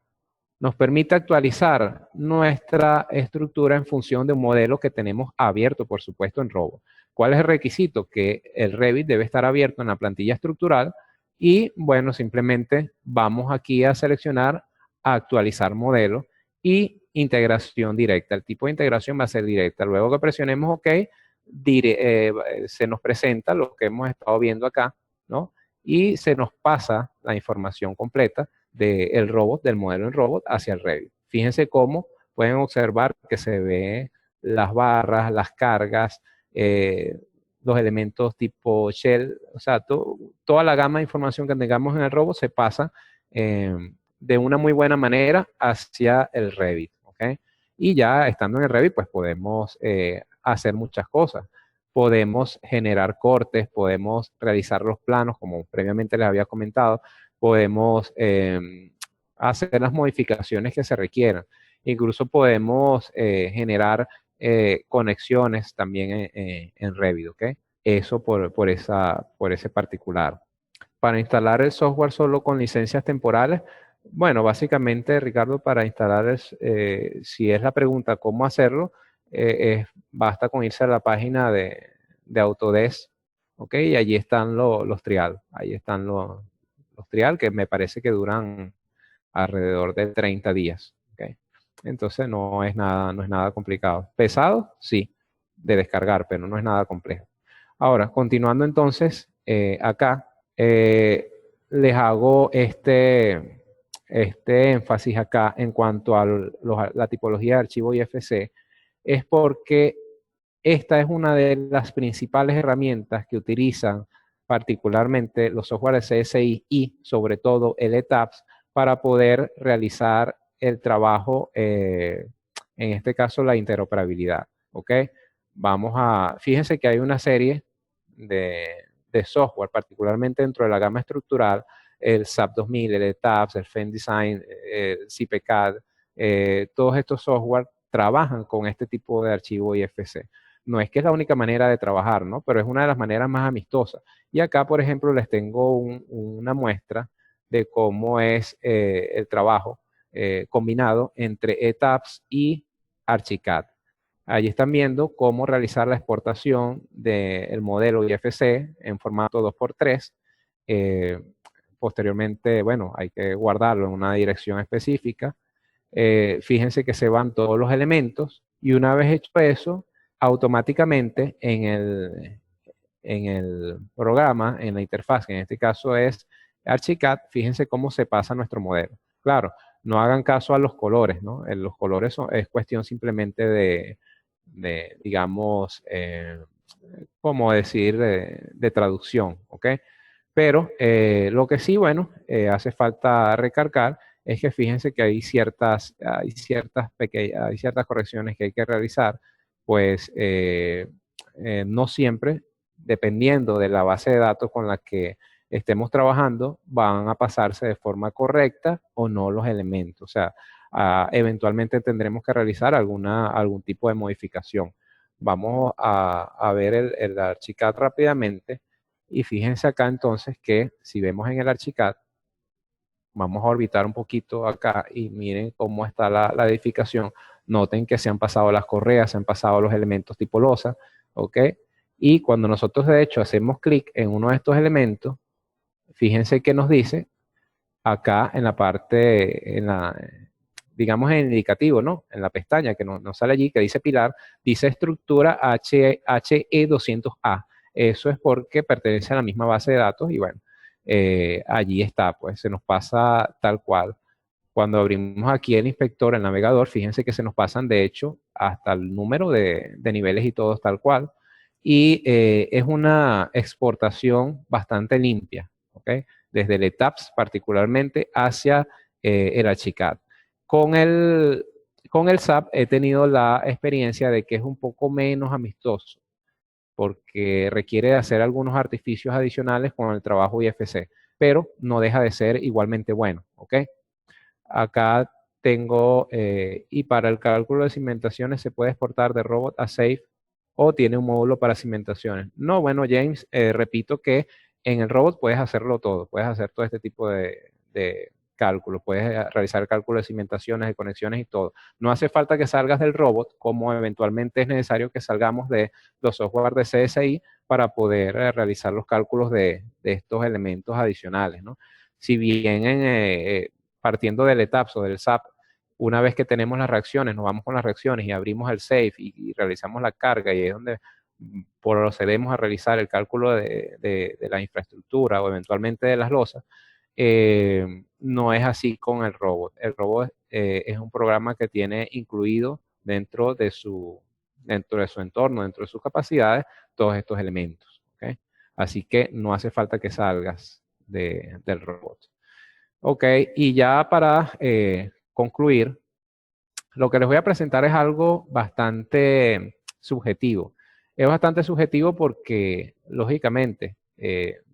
nos permite actualizar nuestra estructura en función de un modelo que tenemos abierto, por supuesto, en robot. ¿Cuál es el requisito? Que el Revit debe estar abierto en la plantilla estructural y, bueno, simplemente vamos aquí a seleccionar actualizar modelo y integración directa. El tipo de integración va a ser directa. Luego que presionemos OK, se nos presenta lo que hemos estado viendo acá, ¿no? Y se nos pasa la información completa del robot, del modelo en robot hacia el Revit. Fíjense cómo pueden observar que se ve las barras, las cargas, los elementos tipo shell, o sea, toda la gama de información que tengamos en el robot se pasa de una muy buena manera hacia el Revit, ¿ok? Y ya estando en el Revit, pues podemos hacer muchas cosas. Podemos generar cortes, podemos realizar los planos, como previamente les había comentado, podemos hacer las modificaciones que se requieran. Incluso podemos generar conexiones también en Revit, ¿ok? Eso por ese particular. Para instalar el software solo con licencias temporales, bueno, básicamente, Ricardo, para instalar, si es la pregunta cómo hacerlo, basta con irse a la página de Autodesk, ¿ok? Y allí están los trial. Ahí están los trial, que me parece que duran alrededor de 30 días, ¿ok? Entonces no es nada complicado. ¿Pesado? Sí, de descargar, pero no es nada complejo. Ahora, continuando entonces, acá les hago este énfasis acá en cuanto a la tipología de archivo IFC, es porque esta es una de las principales herramientas que utilizan particularmente los softwares CSI y sobre todo el ETAPS para poder realizar el trabajo, en este caso la interoperabilidad, ¿ok? Fíjense que hay una serie de software, particularmente dentro de la gama estructural, el SAP 2000, el ETAPS, el FEM-Design, el CPCAD, todos estos software trabajan con este tipo de archivo IFC. No es que es la única manera de trabajar, ¿no? Pero es una de las maneras más amistosas. Y acá, por ejemplo, les tengo una muestra de cómo es el trabajo combinado entre ETAPS y Archicad. Allí están viendo cómo realizar la exportación del modelo IFC en formato 2x3. Posteriormente, bueno, hay que guardarlo en una dirección específica. Fíjense que se van todos los elementos y una vez hecho eso, automáticamente en el programa, en la interfaz, que en este caso es Archicad, fíjense cómo se pasa nuestro modelo. Claro, no hagan caso a los colores, ¿no? Los colores es cuestión simplemente digamos, como decir, de traducción, ¿ok? Pero lo que sí, bueno, hace falta recargar es que fíjense que hay ciertas correcciones que hay que realizar, pues no siempre, dependiendo de la base de datos con la que estemos trabajando, van a pasarse de forma correcta o no los elementos. O sea, eventualmente tendremos que realizar algún tipo de modificación. Vamos a ver el Archicad rápidamente y fíjense acá entonces que si vemos en el Archicad, vamos a orbitar un poquito acá y miren cómo está la edificación. Noten que se han pasado las correas, se han pasado los elementos tipo losa, ¿ok? Y cuando nosotros de hecho hacemos clic en uno de estos elementos, fíjense que nos dice acá en la parte, digamos en el indicativo, ¿no? En la pestaña que nos sale allí, que dice Pilar, dice estructura HE200A. Eso es porque pertenece a la misma base de datos y bueno, allí está, pues se nos pasa tal cual. Cuando abrimos aquí el inspector, el navegador, fíjense que se nos pasan de hecho hasta el número de niveles y todos tal cual. Y es una exportación bastante limpia, ¿ok? Desde el ETAPS particularmente hacia el Archicad. Con el SAP he tenido la experiencia de que es un poco menos amistoso porque requiere de hacer algunos artificios adicionales con el trabajo IFC, pero no deja de ser igualmente bueno, ¿ok? Acá tengo, y para el cálculo de cimentaciones se puede exportar de robot a safe o tiene un módulo para cimentaciones. No, bueno, James, repito que en el robot puedes hacerlo todo, puedes hacer todo este tipo de cálculos, puedes realizar el cálculo de cimentaciones, de conexiones y todo. No hace falta que salgas del robot, como eventualmente es necesario que salgamos de los software de CSI para poder realizar los cálculos de estos elementos adicionales, ¿no? Si bien partiendo del ETAPS o del SAP, una vez que tenemos las reacciones, nos vamos con las reacciones y abrimos el safe y realizamos la carga y es donde procedemos a realizar el cálculo de la infraestructura o eventualmente de las losas, no es así con el robot. El robot es un programa que tiene incluido dentro de su entorno, dentro de sus capacidades, todos estos elementos. ¿Okay? Así que no hace falta que salgas del robot. Ok, y ya para concluir, lo que les voy a presentar es algo bastante subjetivo. Es bastante subjetivo porque, lógicamente,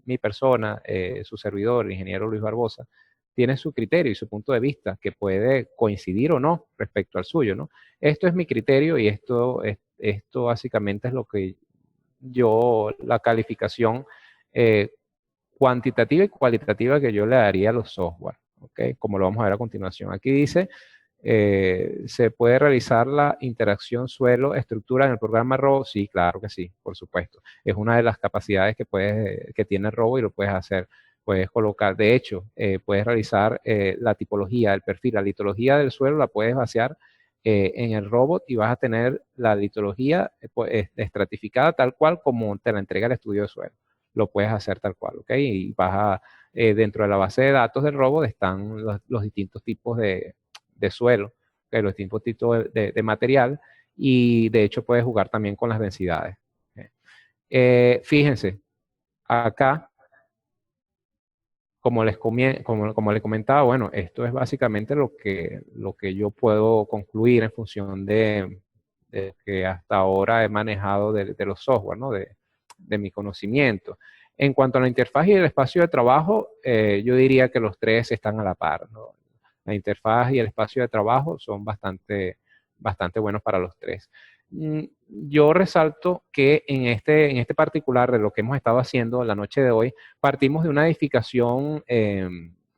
mi persona, su servidor, el ingeniero Luis Barbosa, tiene su criterio y su punto de vista que puede coincidir o no respecto al suyo, ¿no? Esto es mi criterio y esto básicamente es lo que la calificación cuantitativa y cualitativa que yo le daría a los software, ¿ok? Como lo vamos a ver a continuación. Aquí dice, ¿se puede realizar la interacción suelo-estructura en el programa Robo? Sí, claro que sí, por supuesto. Es una de las capacidades que tiene Robo y lo puedes hacer. Puedes colocar, de hecho, puedes realizar la tipología, el perfil, la litología del suelo la puedes vaciar en el robot y vas a tener la litología estratificada tal cual como te la entrega el estudio de suelo. Lo puedes hacer tal cual, ¿ok? Y dentro de la base de datos del robot están los distintos tipos de suelo, ¿okay? Los distintos tipos de material y de hecho puedes jugar también con las densidades. ¿Okay? Fíjense, acá, como les comentaba, bueno, esto es básicamente lo que yo puedo concluir en función de que hasta ahora he manejado de los software, ¿no? De mi conocimiento. En cuanto a la interfaz y el espacio de trabajo, yo diría que los tres están a la par, ¿no? La interfaz y el espacio de trabajo son bastante buenos para los tres. Yo resalto que en este particular de lo que hemos estado haciendo la noche de hoy, partimos de una edificación,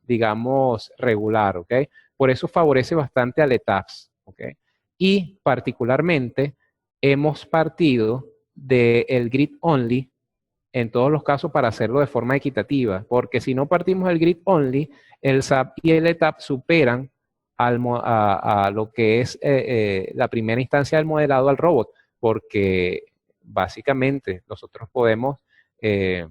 digamos, regular, ¿ok? Por eso favorece bastante al ETAPS, ¿ok? Y particularmente hemos partido del grid only en todos los casos para hacerlo de forma equitativa, porque si no partimos del grid only, el SAP y el ETAP superan a lo que es la primera instancia del modelado al robot, porque básicamente nosotros podemos en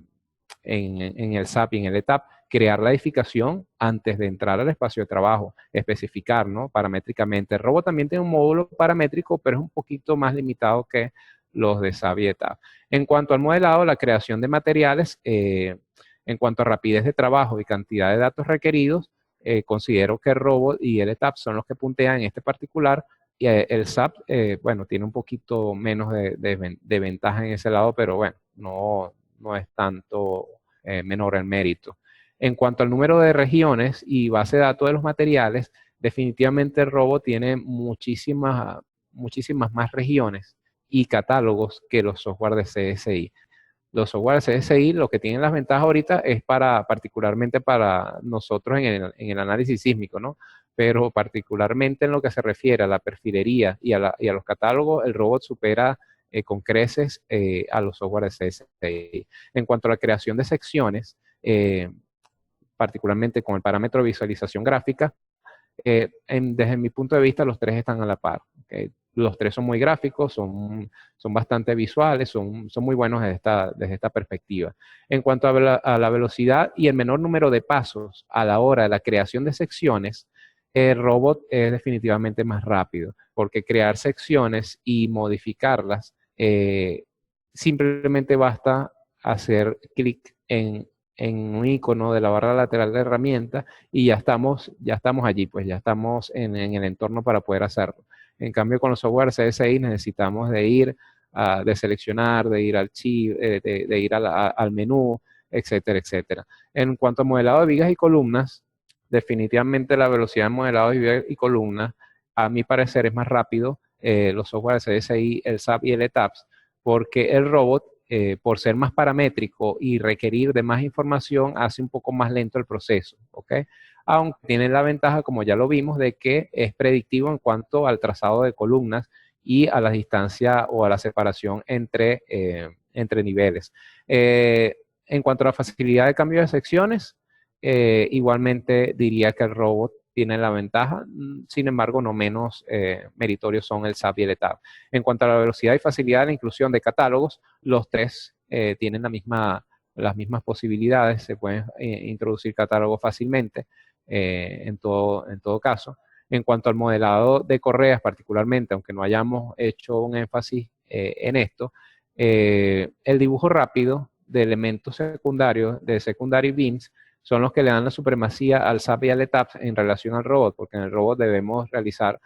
el SAP y en el ETAP crear la edificación antes de entrar al espacio de trabajo, especificar, ¿no? Paramétricamente. El robot también tiene un módulo paramétrico, pero es un poquito más limitado que los de SAP y ETAP. En cuanto al modelado, la creación de materiales, en cuanto a rapidez de trabajo y cantidad de datos requeridos, considero que el robot y el ETAP son los que puntean en este particular y el SAP, bueno, tiene un poquito menos de ventaja en ese lado, pero bueno, no es tanto menor el mérito. En cuanto al número de regiones y base de datos de los materiales, definitivamente el robot tiene muchísimas más regiones y catálogos que los software de CSI. Los software de CSI lo que tienen las ventajas ahorita es particularmente para nosotros en el análisis sísmico, ¿no? Pero particularmente en lo que se refiere a la perfilería y a los catálogos, el robot supera con creces a los software de CSI. En cuanto a la creación de secciones, particularmente con el parámetro de visualización gráfica, desde mi punto de vista, los tres están a la par. ¿Okay? Los tres son muy gráficos, son bastante visuales, son muy buenos desde esta perspectiva. En cuanto a la velocidad y el menor número de pasos a la hora de la creación de secciones, el robot es definitivamente más rápido, porque crear secciones y modificarlas, simplemente basta hacer clic en un icono de la barra lateral de herramientas y ya estamos allí, pues ya estamos en el entorno para poder hacerlo. En cambio, con los software CSI necesitamos de seleccionar, de ir al chip, de ir al menú, etcétera, etcétera. En cuanto a modelado de vigas y columnas, definitivamente la velocidad de modelado de vigas y columnas, a mi parecer, es más rápido los software CSI, el SAP y el ETAPS, porque el robot, por ser más paramétrico y requerir de más información, hace un poco más lento el proceso, ¿ok? Aunque tiene la ventaja, como ya lo vimos, de que es predictivo en cuanto al trazado de columnas y a la distancia o a la separación entre niveles. En cuanto a la facilidad de cambio de secciones, igualmente diría que el robot tiene la ventaja, sin embargo, no menos meritorios son el SAP y el ETAP. En cuanto a la velocidad y facilidad de la inclusión de catálogos, los tres tienen las mismas posibilidades, se pueden introducir catálogos fácilmente en todo caso. En cuanto al modelado de correas particularmente, aunque no hayamos hecho un énfasis en esto, el dibujo rápido de elementos secundarios, de secondary beams, son los que le dan la supremacía al SAP y al ETAPS en relación al robot, porque en el robot debemos realizar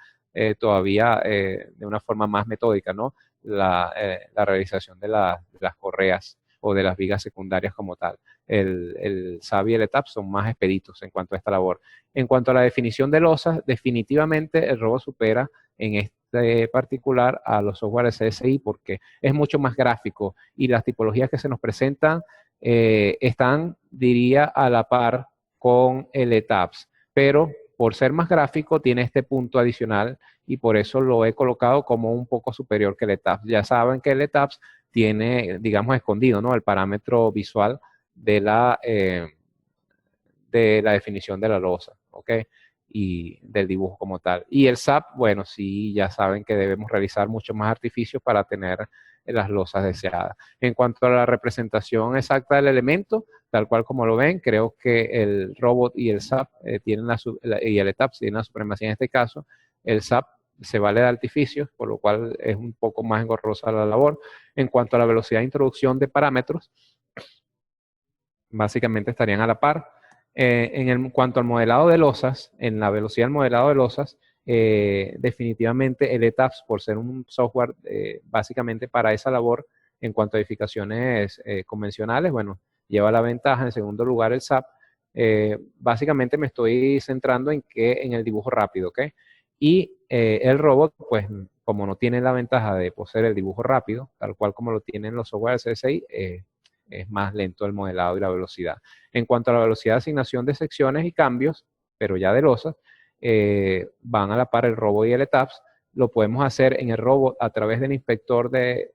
todavía de una forma más metódica, ¿no? La realización de las correas o de las vigas secundarias como tal. El SAP y el ETAPS son más expeditos en cuanto a esta labor. En cuanto a la definición de losas, definitivamente el robot supera en este particular a los software de CSI porque es mucho más gráfico y las tipologías que se nos presentan están, diría, a la par con el ETAPS, pero por ser más gráfico tiene este punto adicional y por eso lo he colocado como un poco superior que el ETAPS. Ya saben que el ETAPS tiene, digamos, escondido, ¿no? El parámetro visual de la definición de la losa, ¿ok? Y del dibujo como tal. Y el SAP, bueno, sí, ya saben que debemos realizar mucho más artificios para tener las losas deseadas. En cuanto a la representación exacta del elemento, tal cual como lo ven, creo que el robot y el SAP y el ETAPS tienen la supremacía en este caso. El SAP se vale de artificios, por lo cual es un poco más engorrosa la labor. En cuanto a la velocidad de introducción de parámetros, básicamente estarían a la par. En cuanto al modelado de losas, en la velocidad del modelado de losas, definitivamente el ETAPS, por ser un software básicamente para esa labor en cuanto a edificaciones convencionales, bueno, lleva la ventaja. En segundo lugar, el SAP. Básicamente me estoy centrando en el dibujo rápido, ¿ok? Y el robot, pues, como no tiene la ventaja de poseer el dibujo rápido, tal cual como lo tienen los software CSI, es más lento el modelado y la velocidad. En cuanto a la velocidad de asignación de secciones y cambios, pero ya de losas, van a la par el robot y el ETAPS. Lo podemos hacer en el robot a través del inspector de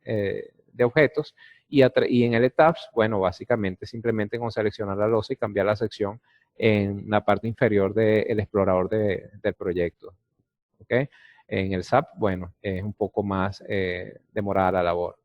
objetos y en el ETAPS, bueno, básicamente simplemente con seleccionar la losa y cambiar la sección en la parte inferior del explorador del proyecto. ¿Okay? En el SAP, bueno, es un poco más demorada la labor.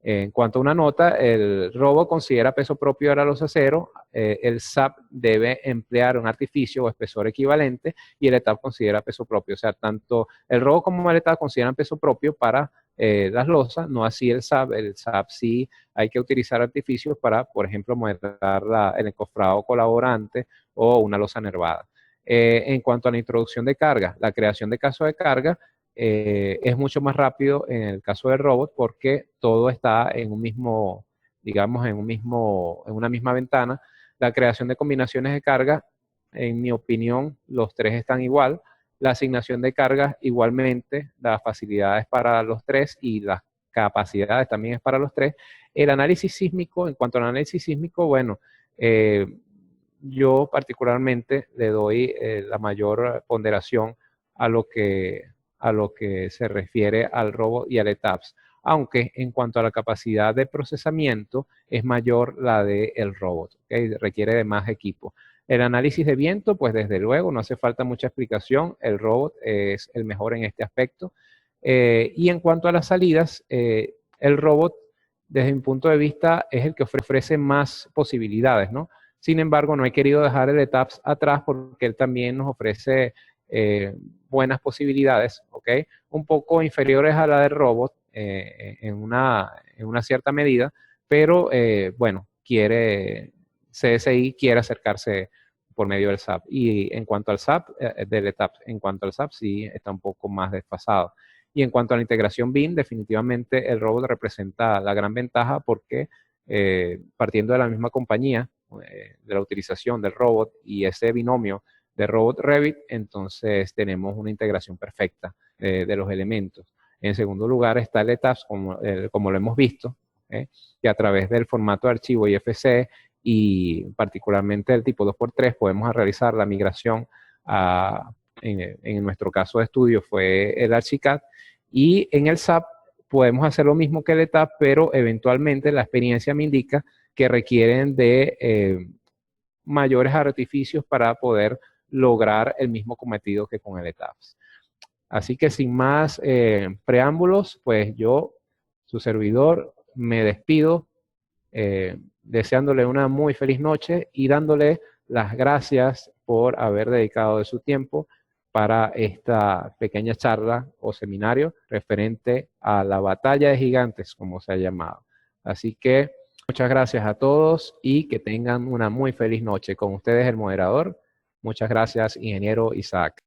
En cuanto a una nota, el robot considera peso propio de la losa cero, el SAP debe emplear un artificio o espesor equivalente y el ETAP considera peso propio. O sea, tanto el robot como el ETAP consideran peso propio para las losas, no así el SAP. El SAP sí hay que utilizar artificios para, por ejemplo, modelar el encofrado colaborante o una losa nervada. En cuanto a la introducción de carga, la creación de casos de carga, es mucho más rápido en el caso del robot porque todo está en un mismo, digamos, en una misma ventana. La creación de combinaciones de carga, en mi opinión, los tres están igual. La asignación de cargas igualmente, las facilidades para los tres y las capacidades también es para los tres. El análisis sísmico, en cuanto al análisis sísmico, bueno, yo particularmente le doy la mayor ponderación a lo que se refiere al robot y al ETAPS, aunque en cuanto a la capacidad de procesamiento es mayor la del robot, ¿okay? Requiere de más equipo. El análisis de viento, pues desde luego, no hace falta mucha explicación, el robot es el mejor en este aspecto. Y en cuanto a las salidas, el robot, desde mi punto de vista, es el que ofrece más posibilidades, ¿no? Sin embargo, no he querido dejar el ETAPS atrás porque él también nos ofrece buenas posibilidades, ¿ok? Un poco inferiores a la del robot en una cierta medida, pero bueno, CSI quiere acercarse por medio del SAP. Y en cuanto al SAP, del ETAPS, en cuanto al SAP sí está un poco más desfasado. Y en cuanto a la integración BIM, definitivamente el robot representa la gran ventaja porque partiendo de la misma compañía, de la utilización del robot y ese binomio de robot Revit, entonces tenemos una integración perfecta de los elementos. En segundo lugar está el ETAPS, como lo hemos visto, que a través del formato de archivo IFC y particularmente el tipo 2x3 podemos realizar la migración en nuestro caso de estudio fue el Archicad, y en el SAP podemos hacer lo mismo que el ETAP, pero eventualmente la experiencia me indica que requieren de mayores artificios para poder lograr el mismo cometido que con el ETAPS. Así que sin más preámbulos, pues yo, su servidor, me despido deseándole una muy feliz noche y dándole las gracias por haber dedicado de su tiempo para esta pequeña charla o seminario referente a la batalla de gigantes, como se ha llamado. Así que muchas gracias a todos y que tengan una muy feliz noche. Con ustedes el moderador. Muchas gracias, ingeniero Isaac.